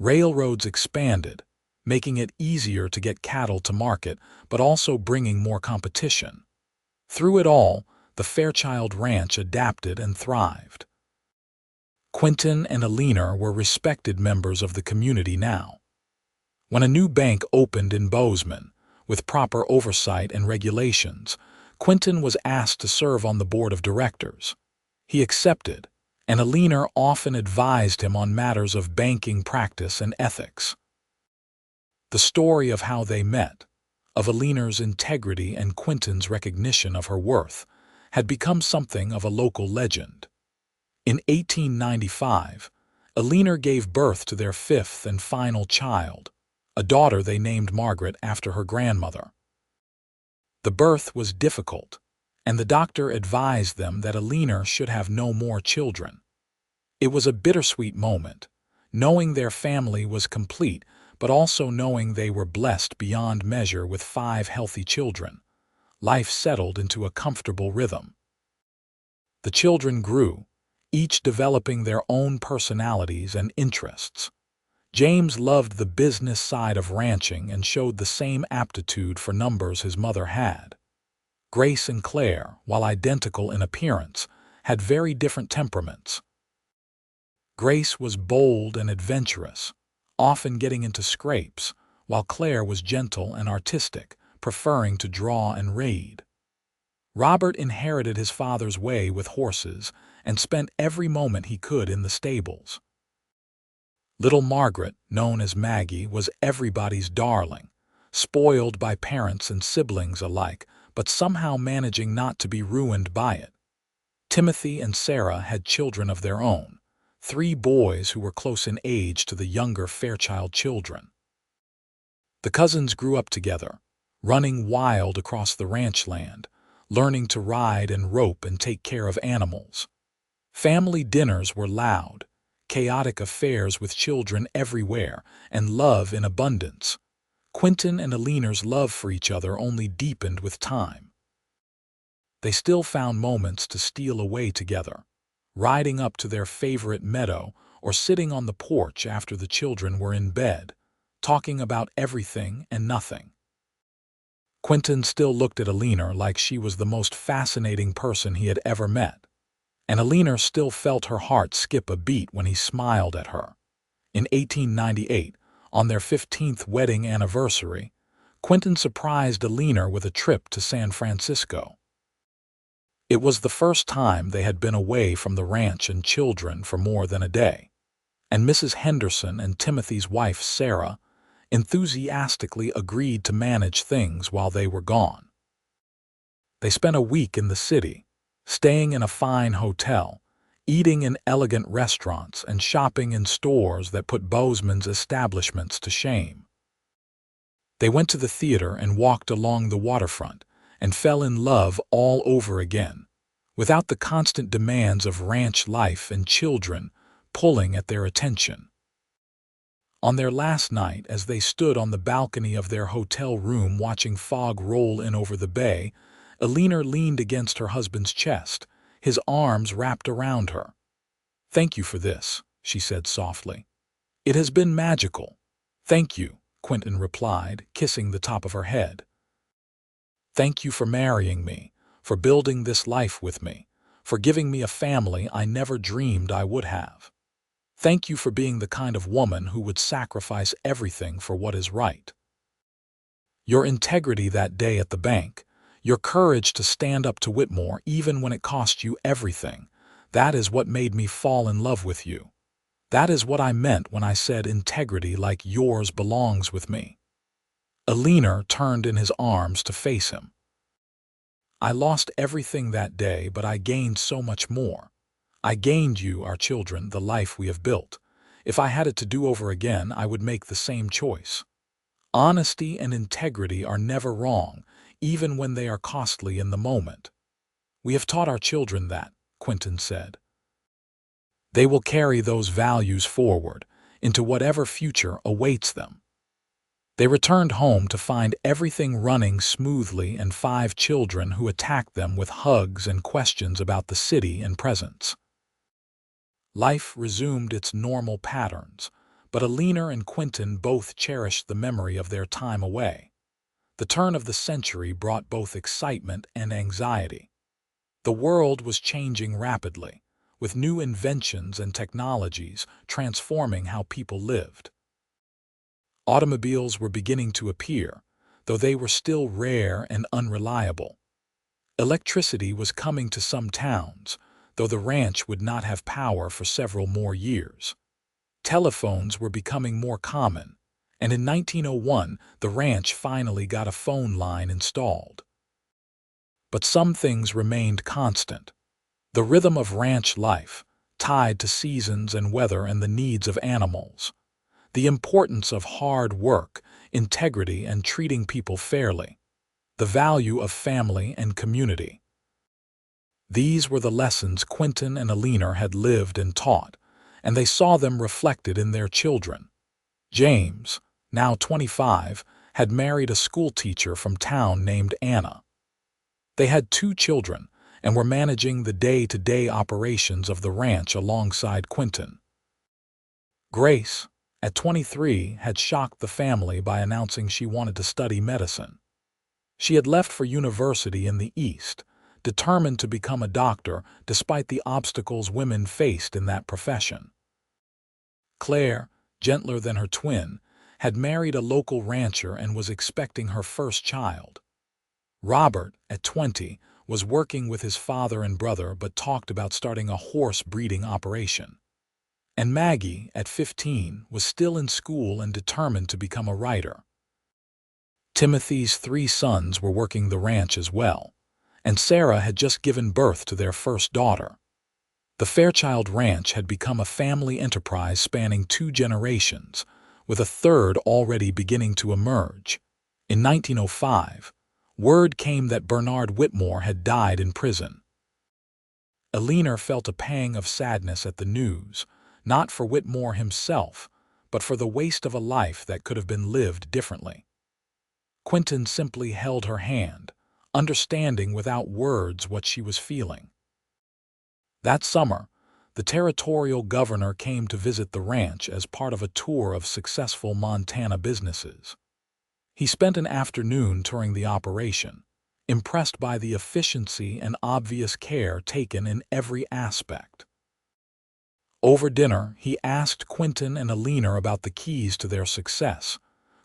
Railroads expanded, making it easier to get cattle to market, but also bringing more competition. Through it all, the Fairchild Ranch adapted and thrived. Quinton and Eleanor were respected members of the community now. When a new bank opened in Bozeman, with proper oversight and regulations, Quinton was asked to serve on the board of directors. He accepted, and Eleanor often advised him on matters of banking practice and ethics. The story of how they met, of Eleanor's integrity and Quinton's recognition of her worth, had become something of a local legend. In 1895, Eleanor gave birth to their 5th and final child, a daughter they named Margaret after her grandmother. The birth was difficult, and the doctor advised them that Eleanor should have no more children. It was a bittersweet moment, knowing their family was complete, but also knowing they were blessed beyond measure with 5 healthy children. Life settled into a comfortable rhythm. The children grew, each developing their own personalities and interests. James loved the business side of ranching and showed the same aptitude for numbers his mother had. Grace and Claire, while identical in appearance, had very different temperaments. Grace was bold and adventurous, often getting into scrapes, while Claire was gentle and artistic, preferring to draw and read. Robert inherited his father's way with horses and spent every moment he could in the stables. Little Margaret, known as Maggie, was everybody's darling, spoiled by parents and siblings alike, but somehow managing not to be ruined by it. Timothy and Sarah had children of their own, 3 boys who were close in age to the younger Fairchild children. The cousins grew up together, running wild across the ranch land, learning to ride and rope and take care of animals. Family dinners were loud, chaotic affairs with children everywhere, and love in abundance. Quinton and Eleanor's love for each other only deepened with time. They still found moments to steal away together, riding up to their favorite meadow or sitting on the porch after the children were in bed, talking about everything and nothing. Quinton still looked at Eleanor like she was the most fascinating person he had ever met, and Eleanor still felt her heart skip a beat when he smiled at her. In 1898, on their 15th wedding anniversary, Quinton surprised Eleanor with a trip to San Francisco. It was the first time they had been away from the ranch and children for more than a day, and Mrs. Henderson and Timothy's wife, Sarah, enthusiastically agreed to manage things while they were gone. They spent a week in the city, staying in a fine hotel, eating in elegant restaurants, and shopping in stores that put Bozeman's establishments to shame. They went to the theater and walked along the waterfront and fell in love all over again, without the constant demands of ranch life and children pulling at their attention. On their last night, as they stood on the balcony of their hotel room watching fog roll in over the bay, Eleanor leaned against her husband's chest, his arms wrapped around her. "Thank you for this," she said softly. "It has been magical." "Thank you," Quinton replied, kissing the top of her head. "Thank you for marrying me, for building this life with me, for giving me a family I never dreamed I would have. Thank you for being the kind of woman who would sacrifice everything for what is right. Your integrity that day at the bank, your courage to stand up to Whitmore even when it cost you everything, that is what made me fall in love with you. That is what I meant when I said integrity like yours belongs with me." Eleanor turned in his arms to face him. "I lost everything that day, but I gained so much more. I gained you, our children, the life we have built. If I had it to do over again, I would make the same choice. Honesty and integrity are never wrong, even when they are costly in the moment. We have taught our children that," Quinton said. "They will carry those values forward into whatever future awaits them." They returned home to find everything running smoothly and 5 children who attacked them with hugs and questions about the city and presents. Life resumed its normal patterns, but Eleanor and Quinton both cherished the memory of their time away. The turn of the century brought both excitement and anxiety. The world was changing rapidly, with new inventions and technologies transforming how people lived. Automobiles were beginning to appear, though they were still rare and unreliable. Electricity was coming to some towns, though the ranch would not have power for several more years. Telephones were becoming more common, and in 1901 the ranch finally got a phone line installed. But some things remained constant. The rhythm of ranch life, tied to seasons and weather and the needs of animals. The importance of hard work, integrity, and treating people fairly. The value of family and community. These were the lessons Quinton and Eleanor had lived and taught, and they saw them reflected in their children. James, now 25, had married a schoolteacher from town named Anna. They had 2 children and were managing the day-to-day operations of the ranch alongside Quinton. Grace, at 23, had shocked the family by announcing she wanted to study medicine. She had left for university in the East, determined to become a doctor despite the obstacles women faced in that profession. Claire, gentler than her twin, had married a local rancher and was expecting her first child. Robert, at 20, was working with his father and brother but talked about starting a horse breeding operation. And Maggie, at 15, was still in school and determined to become a writer. Timothy's 3 sons were working the ranch as well, and Sarah had just given birth to their first daughter. The Fairchild Ranch had become a family enterprise spanning 2 generations, with a third already beginning to emerge. In 1905, Word came that Bernard Whitmore had died in prison. Eleanor felt a pang of sadness at the news, not for Whitmore himself, but for the waste of a life that could have been lived differently. Quinton simply held her hand, understanding without words what she was feeling. That summer, the territorial governor came to visit the ranch as part of a tour of successful Montana businesses. He spent an afternoon touring the operation, impressed by the efficiency and obvious care taken in every aspect. Over dinner, he asked Quinton and Eleanor about the keys to their success.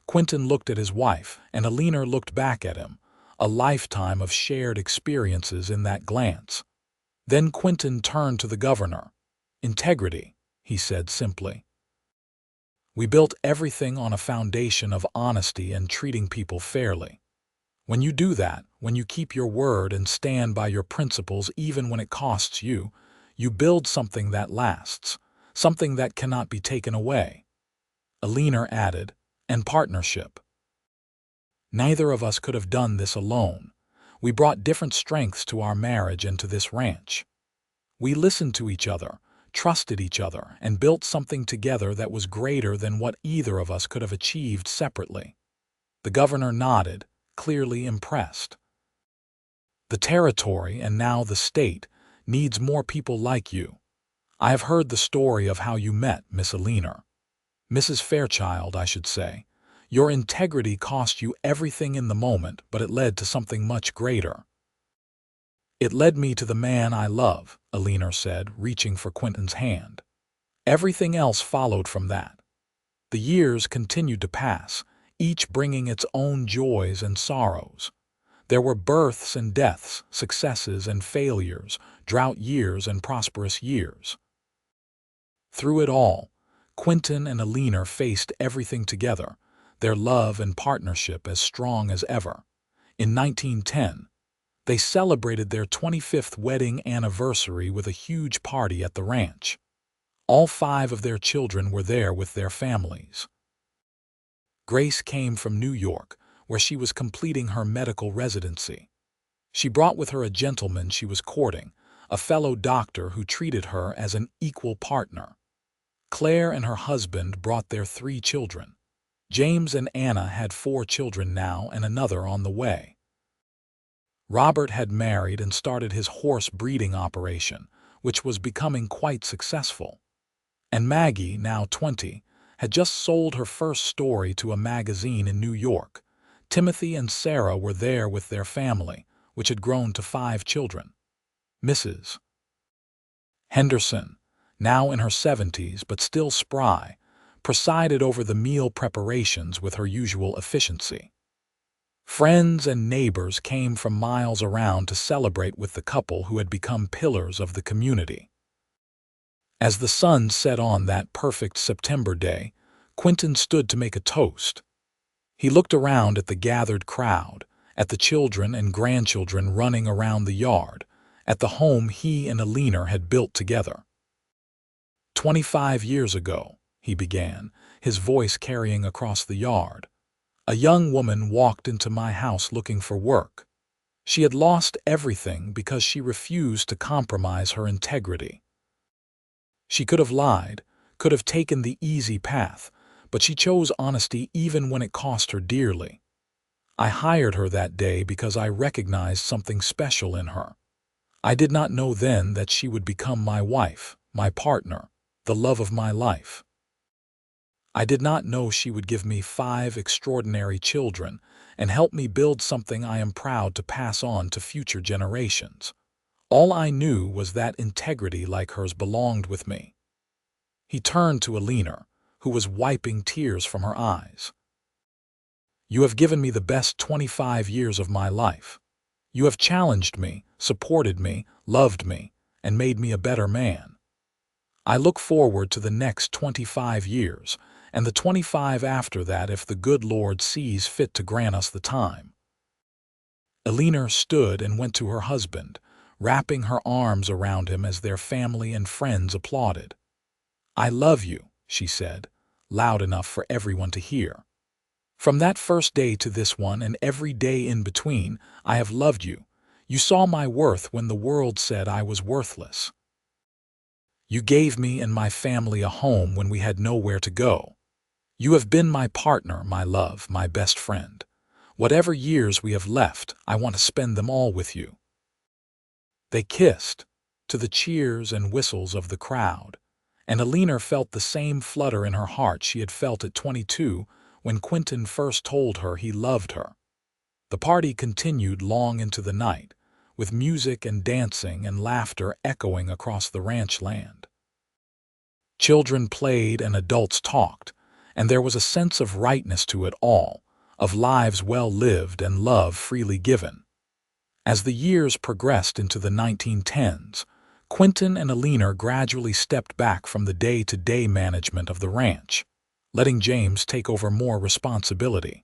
Quinton looked at his wife, and Eleanor looked back at him, a lifetime of shared experiences in that glance. Then Quinton turned to the governor. "Integrity," he said simply. "We built everything on a foundation of honesty and treating people fairly. When you do that, when you keep your word and stand by your principles even when it costs you, you build something that lasts, something that cannot be taken away." Eleanor added, "And partnership. Neither of us could have done this alone. We brought different strengths to our marriage and to this ranch. We listened to each other, trusted each other, and built something together that was greater than what either of us could have achieved separately." The governor nodded, clearly impressed. "The territory, and now the state, needs more people like you. I have heard the story of how you met Miss Eleanor. Mrs. Fairchild, I should say. Your integrity cost you everything in the moment, but it led to something much greater." "It led me to the man I love," Eleanor said, reaching for Quinton's hand. "Everything else followed from that." The years continued to pass, each bringing its own joys and sorrows. There were births and deaths, successes and failures, drought years and prosperous years. Through it all, Quinton and Eleanor faced everything together, their love and partnership as strong as ever. In 1910, they celebrated their 25th wedding anniversary with a huge party at the ranch. All 5 of their children were there with their families. Grace came from New York, where she was completing her medical residency. She brought with her a gentleman she was courting, a fellow doctor who treated her as an equal partner. Claire and her husband brought their 3 children. James and Anna had 4 children now and another on the way. Robert had married and started his horse breeding operation, which was becoming quite successful. And Maggie, now 20, had just sold her first story to a magazine in New York. Timothy and Sarah were there with their family, which had grown to 5 children. Mrs. Henderson, now in her 70s but still spry, presided over the meal preparations with her usual efficiency. Friends and neighbors came from miles around to celebrate with the couple who had become pillars of the community. As the sun set on that perfect September day, Quinton stood to make a toast. He looked around at the gathered crowd, at the children and grandchildren running around the yard, at the home he and Eleanor had built together. "25 years ago," he began, his voice carrying across the yard, "a young woman walked into my house looking for work. She had lost everything because she refused to compromise her integrity. She could have lied, could have taken the easy path, but she chose honesty even when it cost her dearly. I hired her that day because I recognized something special in her. I did not know then that she would become my wife, my partner, the love of my life. I did not know she would give me 5 extraordinary children and help me build something I am proud to pass on to future generations. All I knew was that integrity like hers belonged with me." He turned to Eleanor, who was wiping tears from her eyes. "You have given me the best 25 years of my life. You have challenged me, supported me, loved me, and made me a better man. I look forward to the next 25 years, and the 25 after that if the good Lord sees fit to grant us the time." Eleanor stood and went to her husband, wrapping her arms around him as their family and friends applauded. "I love you," she said, loud enough for everyone to hear. From that first day to this one and every day in between, I have loved you. You saw my worth when the world said I was worthless. You gave me and my family a home when we had nowhere to go. You have been my partner, my love, my best friend. Whatever years we have left, I want to spend them all with you." They kissed, to the cheers and whistles of the crowd, and Eleanor felt the same flutter in her heart she had felt at 22 when Quinton first told her he loved her. The party continued long into the night, with music and dancing and laughter echoing across the ranch land. Children played and adults talked, and there was a sense of rightness to it all, of lives well lived and love freely given. As the years progressed into the 1910s, Quinton and Eleanor gradually stepped back from the day-to-day management of the ranch, letting James take over more responsibility.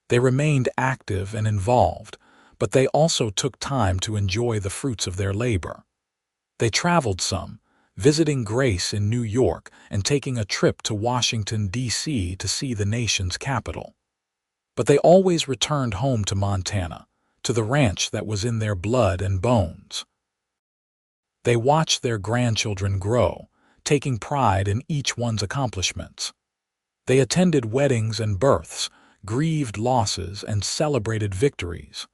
They remained active and involved, but they also took time to enjoy the fruits of their labor. They traveled some, visiting Grace in New York and taking a trip to Washington, D.C. to see the nation's capital. But they always returned home to Montana, to the ranch that was in their blood and bones. They watched their grandchildren grow, taking pride in each one's accomplishments. They attended weddings and births, grieved losses, and celebrated victories.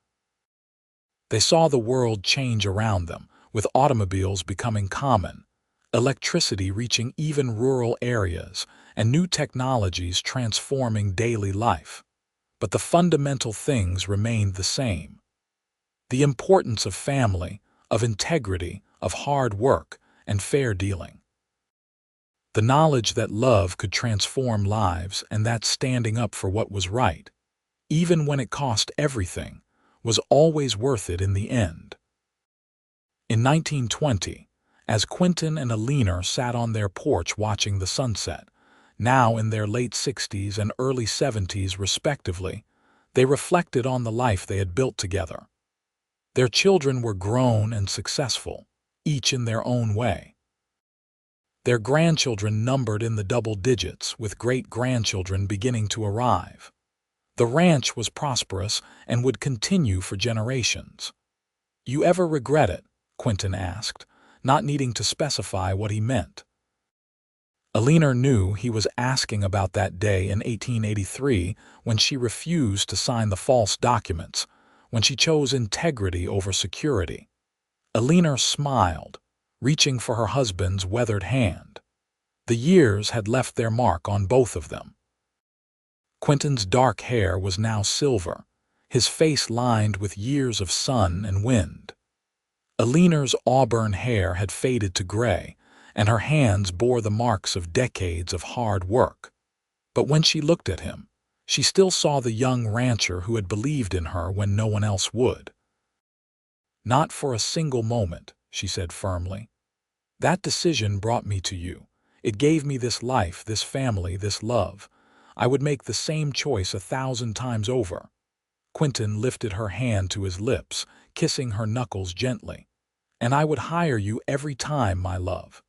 They saw the world change around them, with automobiles becoming common, electricity reaching even rural areas, and new technologies transforming daily life. But the fundamental things remained the same. The importance of family, of integrity, of hard work, and fair dealing. The knowledge that love could transform lives and that standing up for what was right, even when it cost everything, was always worth it in the end. In 1920, as Quinton and Eleanor sat on their porch watching the sunset, now in their late 60s and early 70s respectively, they reflected on the life they had built together. Their children were grown and successful, each in their own way. Their grandchildren numbered in the double digits, with great-grandchildren beginning to arrive. The ranch was prosperous and would continue for generations. "You ever regret it?" Quinton asked, not needing to specify what he meant. Eleanor knew he was asking about that day in 1883 when she refused to sign the false documents, when she chose integrity over security. Eleanor smiled, reaching for her husband's weathered hand. The years had left their mark on both of them. Quinton's dark hair was now silver, his face lined with years of sun and wind. Eleanor's auburn hair had faded to gray, and her hands bore the marks of decades of hard work. But when she looked at him, she still saw the young rancher who had believed in her when no one else would. "Not for a single moment," she said firmly. "That decision brought me to you. It gave me this life, this family, this love. I would make the same choice 1,000 times over." Quinton lifted her hand to his lips, kissing her knuckles gently. "And I would hire you every time, my love.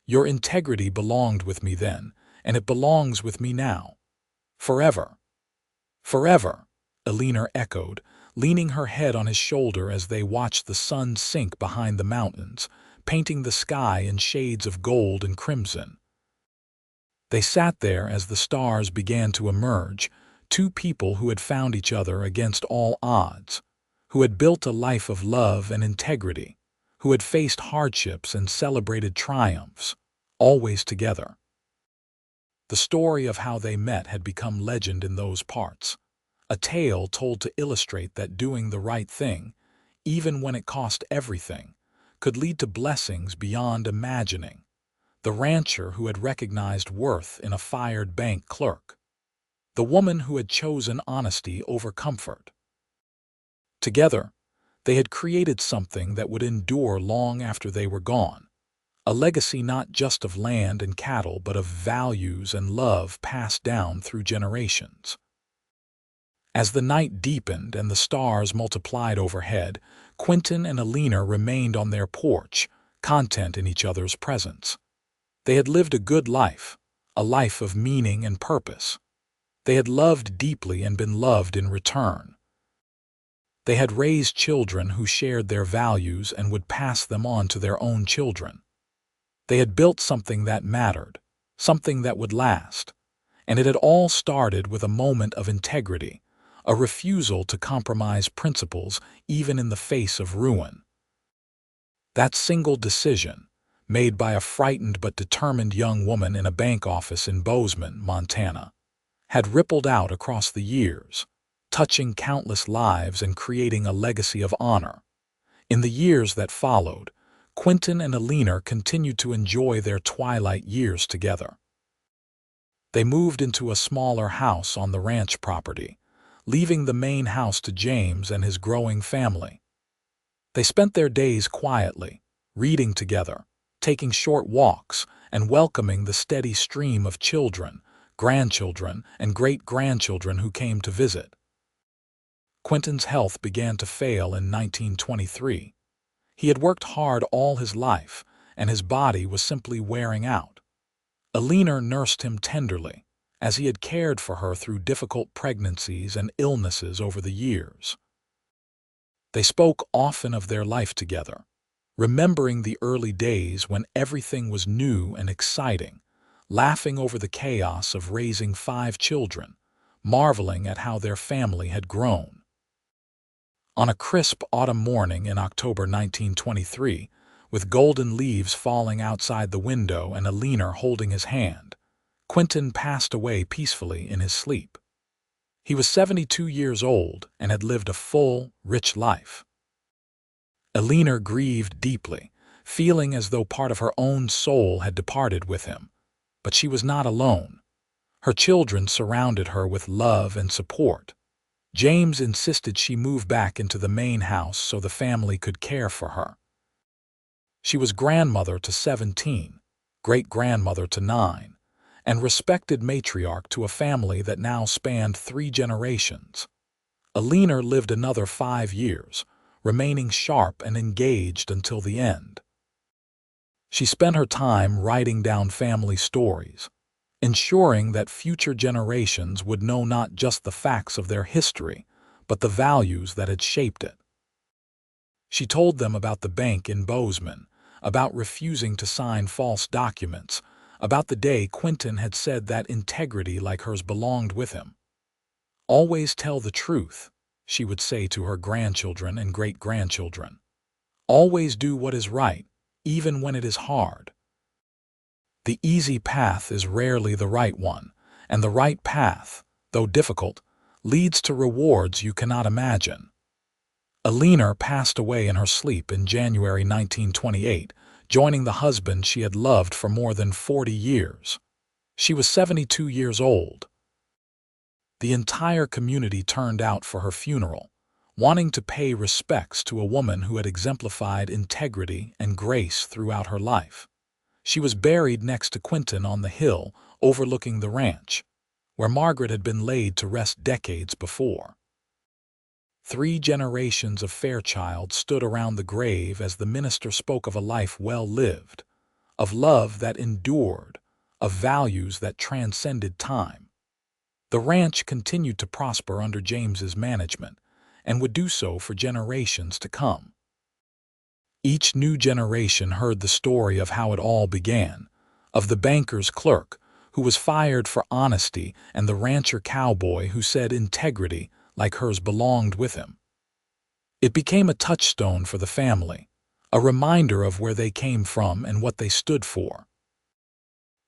Your integrity belonged with me then, and it belongs with me now. Forever." "Forever," Eleanor echoed, leaning her head on his shoulder as they watched the sun sink behind the mountains, painting the sky in shades of gold and crimson. They sat there as the stars began to emerge, two people who had found each other against all odds, who had built a life of love and integrity, who had faced hardships and celebrated triumphs, always together. The story of how they met had become legend in those parts, a tale told to illustrate that doing the right thing, even when it cost everything, could lead to blessings beyond imagining. The rancher who had recognized worth in a fired bank clerk. The woman who had chosen honesty over comfort. Together, they had created something that would endure long after they were gone, a legacy not just of land and cattle but of values and love passed down through generations. As the night deepened and the stars multiplied overhead, Quinton and Eleanor remained on their porch, content in each other's presence. They had lived a good life, a life of meaning and purpose. They had loved deeply and been loved in return. They had raised children who shared their values and would pass them on to their own children. They had built something that mattered, something that would last, and it had all started with a moment of integrity, a refusal to compromise principles even in the face of ruin. That single decision, made by a frightened but determined young woman in a bank office in Bozeman, Montana, had rippled out across the years, touching countless lives and creating a legacy of honor. In the years that followed, Quinton and Eleanor continued to enjoy their twilight years together. They moved into a smaller house on the ranch property, leaving the main house to James and his growing family. They spent their days quietly, reading together, taking short walks, and welcoming the steady stream of children, grandchildren, and great-grandchildren who came to visit. Quinton's health began to fail in 1923. He had worked hard all his life, and his body was simply wearing out. Eleanor nursed him tenderly, as he had cared for her through difficult pregnancies and illnesses over the years. They spoke often of their life together, remembering the early days when everything was new and exciting, laughing over the chaos of raising 5 children, marveling at how their family had grown. On a crisp autumn morning in October 1923, with golden leaves falling outside the window and Eleanor holding his hand, Quinton passed away peacefully in his sleep. He was 72 years old and had lived a full, rich life. Eleanor grieved deeply, feeling as though part of her own soul had departed with him. But she was not alone. Her children surrounded her with love and support. James insisted she move back into the main house so the family could care for her. She was grandmother to 17, great-grandmother to 9, and respected matriarch to a family that now spanned 3 generations. Eleanor lived another 5 years, remaining sharp and engaged until the end. She spent her time writing down family stories, ensuring that future generations would know not just the facts of their history, but the values that had shaped it. She told them about the bank in Bozeman, about refusing to sign false documents, about the day Quinton had said that integrity like hers belonged with him. "Always tell the truth," she would say to her grandchildren and great-grandchildren. "Always do what is right, even when it is hard. The easy path is rarely the right one, and the right path, though difficult, leads to rewards you cannot imagine." Eleanor passed away in her sleep in January 1928, joining the husband she had loved for more than 40 years. She was 72 years old. The entire community turned out for her funeral, wanting to pay respects to a woman who had exemplified integrity and grace throughout her life. She was buried next to Quinton on the hill overlooking the ranch, where Margaret had been laid to rest decades before. 3 generations of Fairchild stood around the grave as the minister spoke of a life well lived, of love that endured, of values that transcended time. The ranch continued to prosper under James's management, and would do so for generations to come. Each new generation heard the story of how it all began, of the banker's clerk, who was fired for honesty, and the rancher Cowboy who said integrity, like hers, belonged with him. It became a touchstone for the family, a reminder of where they came from and what they stood for.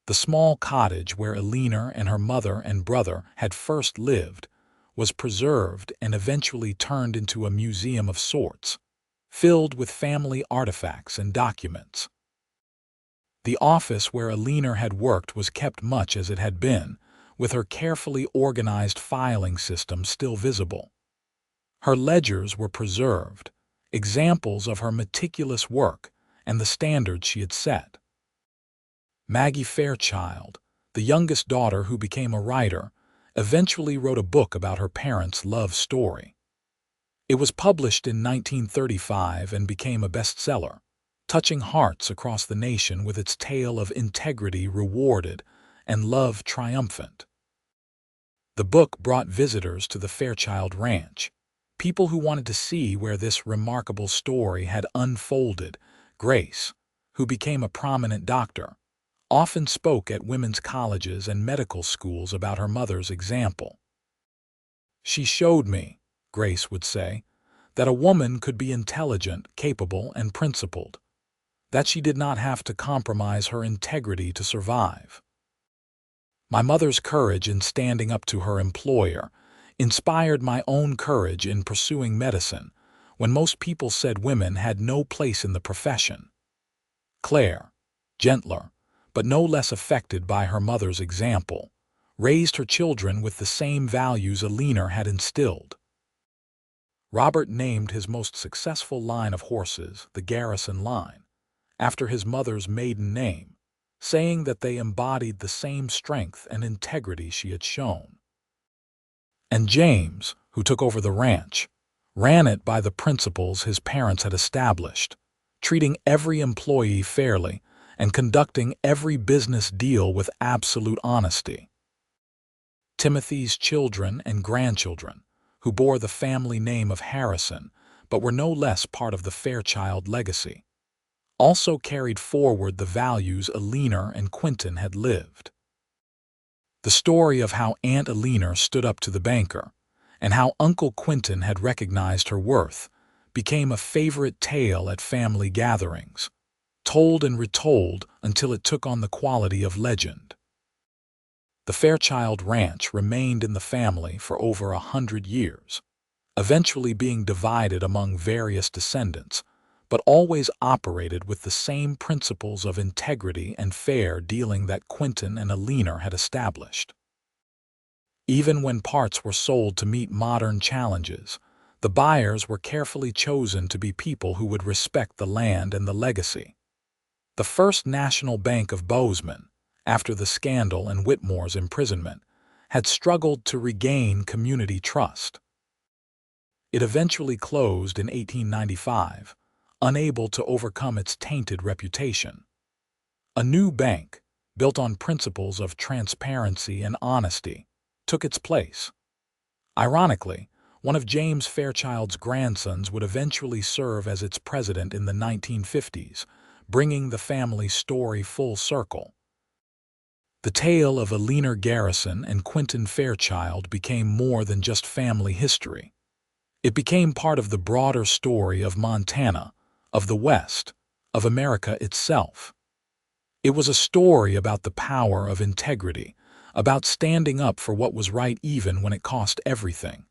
The small cottage where Eleanor and her mother and brother had first lived was preserved and eventually turned into a museum of sorts, filled with family artifacts and documents. The office where Eleanor had worked was kept much as it had been, with her carefully organized filing system still visible. Her ledgers were preserved, examples of her meticulous work and the standards she had set. Maggie Fairchild, the youngest daughter who became a writer, eventually wrote a book about her parents' love story. It was published in 1935 and became a bestseller, touching hearts across the nation with its tale of integrity rewarded and love triumphant. The book brought visitors to the Fairchild Ranch, people who wanted to see where this remarkable story had unfolded. Grace, who became a prominent doctor, often spoke at women's colleges and medical schools about her mother's example. "She showed me," Grace would say, "that a woman could be intelligent, capable, and principled, that she did not have to compromise her integrity to survive. My mother's courage in standing up to her employer inspired my own courage in pursuing medicine when most people said women had no place in the profession." Claire, gentler, but no less affected by her mother's example, raised her children with the same values Eleanor had instilled. Robert named his most successful line of horses the Garrison line, after his mother's maiden name, saying that they embodied the same strength and integrity she had shown. And James, who took over the ranch, ran it by the principles his parents had established, treating every employee fairly and conducting every business deal with absolute honesty. Timothy's children and grandchildren, who bore the family name of Harrison but were no less part of the Fairchild legacy, also carried forward the values Eleanor and Quinton had lived. The story of how Aunt Eleanor stood up to the banker and how Uncle Quinton had recognized her worth became a favorite tale at family gatherings, told and retold until it took on the quality of legend. The Fairchild Ranch remained in the family for over 100 years, eventually being divided among various descendants, but always operated with the same principles of integrity and fair dealing that Quinton and Eleanor had established. Even when parts were sold to meet modern challenges, the buyers were carefully chosen to be people who would respect the land and the legacy. The First National Bank of Bozeman, after the scandal and Whitmore's imprisonment, had struggled to regain community trust. It eventually closed in 1895, unable to overcome its tainted reputation. A new bank, built on principles of transparency and honesty, took its place. Ironically, one of James Fairchild's grandsons would eventually serve as its president in the 1950s, bringing the family story full circle. The tale of Eleanor Garrison and Quinton Fairchild became more than just family history. It became part of the broader story of Montana, of the West, of America itself. It was a story about the power of integrity, about standing up for what was right even when it cost everything.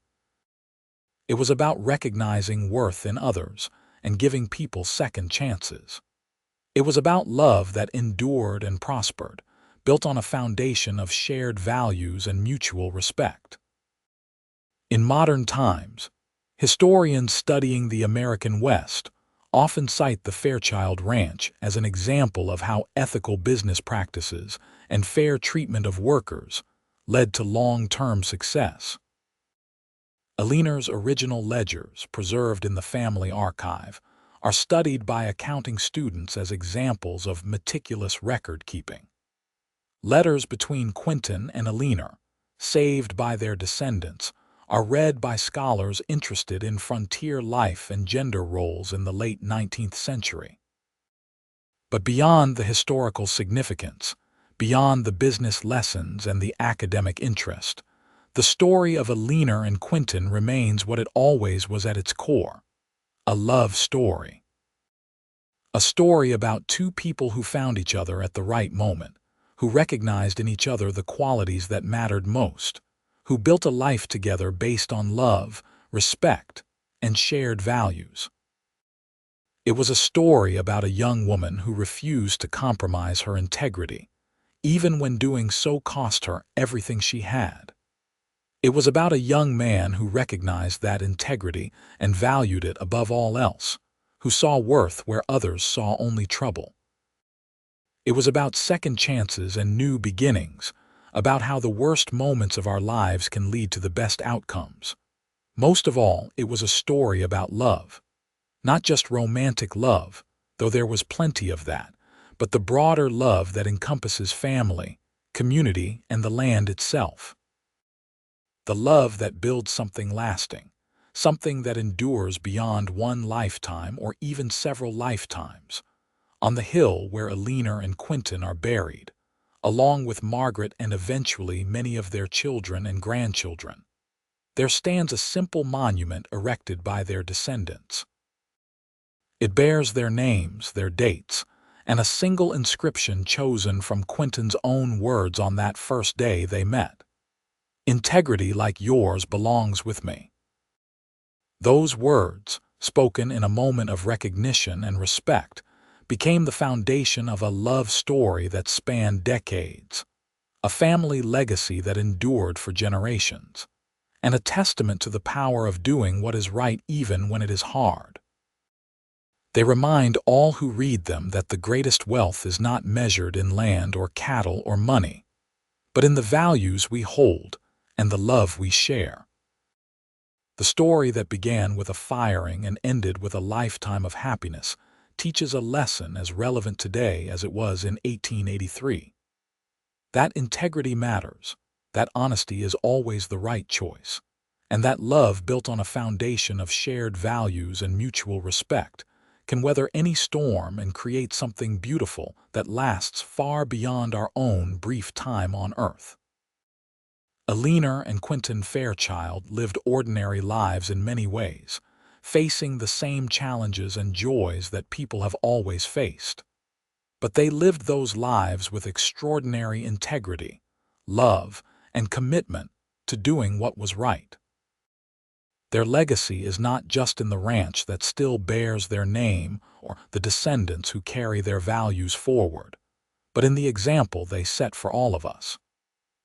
It was about recognizing worth in others and giving people second chances. It was about love that endured and prospered, built on a foundation of shared values and mutual respect. In modern times, historians studying the American West often cite the Fairchild Ranch as an example of how ethical business practices and fair treatment of workers led to long-term success. Eleanor's original ledgers, preserved in the family archive, are studied by accounting students as examples of meticulous record-keeping. Letters between Quinton and Eleanor, saved by their descendants, are read by scholars interested in frontier life and gender roles in the late 19th century. But beyond the historical significance, beyond the business lessons and the academic interest, the story of Eleanor and Quinton remains what it always was at its core: a love story. A story about two people who found each other at the right moment, who recognized in each other the qualities that mattered most, who built a life together based on love, respect, and shared values. It was a story about a young woman who refused to compromise her integrity, even when doing so cost her everything she had. It was about a young man who recognized that integrity and valued it above all else, who saw worth where others saw only trouble. It was about second chances and new beginnings, about how the worst moments of our lives can lead to the best outcomes. Most of all, it was a story about love. Not just romantic love, though there was plenty of that, but the broader love that encompasses family, community, and the land itself. the love that builds something lasting, something that endures beyond one lifetime or even several lifetimes. On the hill where Eleanor and Quinton are buried, along with Margaret and eventually many of their children and grandchildren, there stands a simple monument erected by their descendants. It bears their names, their dates, and a single inscription chosen from Quinton's own words on that first day they met. "Integrity like yours belongs with me." Those words, spoken in a moment of recognition and respect, became the foundation of a love story that spanned decades, a family legacy that endured for generations, and a testament to the power of doing what is right even when it is hard. They remind all who read them that the greatest wealth is not measured in land or cattle or money, but in the values we hold and the love we share. The story that began with a firing and ended with a lifetime of happiness teaches a lesson as relevant today as it was in 1883. That integrity matters, that honesty is always the right choice, and that love built on a foundation of shared values and mutual respect can weather any storm and create something beautiful that lasts far beyond our own brief time on earth. Eleanor and Quinton Fairchild lived ordinary lives in many ways, facing the same challenges and joys that people have always faced. But they lived those lives with extraordinary integrity, love, and commitment to doing what was right. Their legacy is not just in the ranch that still bears their name or the descendants who carry their values forward, but in the example they set for all of us.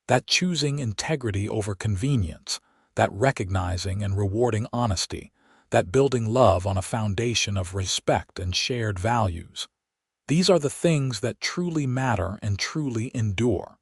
That choosing integrity over convenience, that recognizing and rewarding honesty, that building love on a foundation of respect and shared values. These are the things that truly matter and truly endure.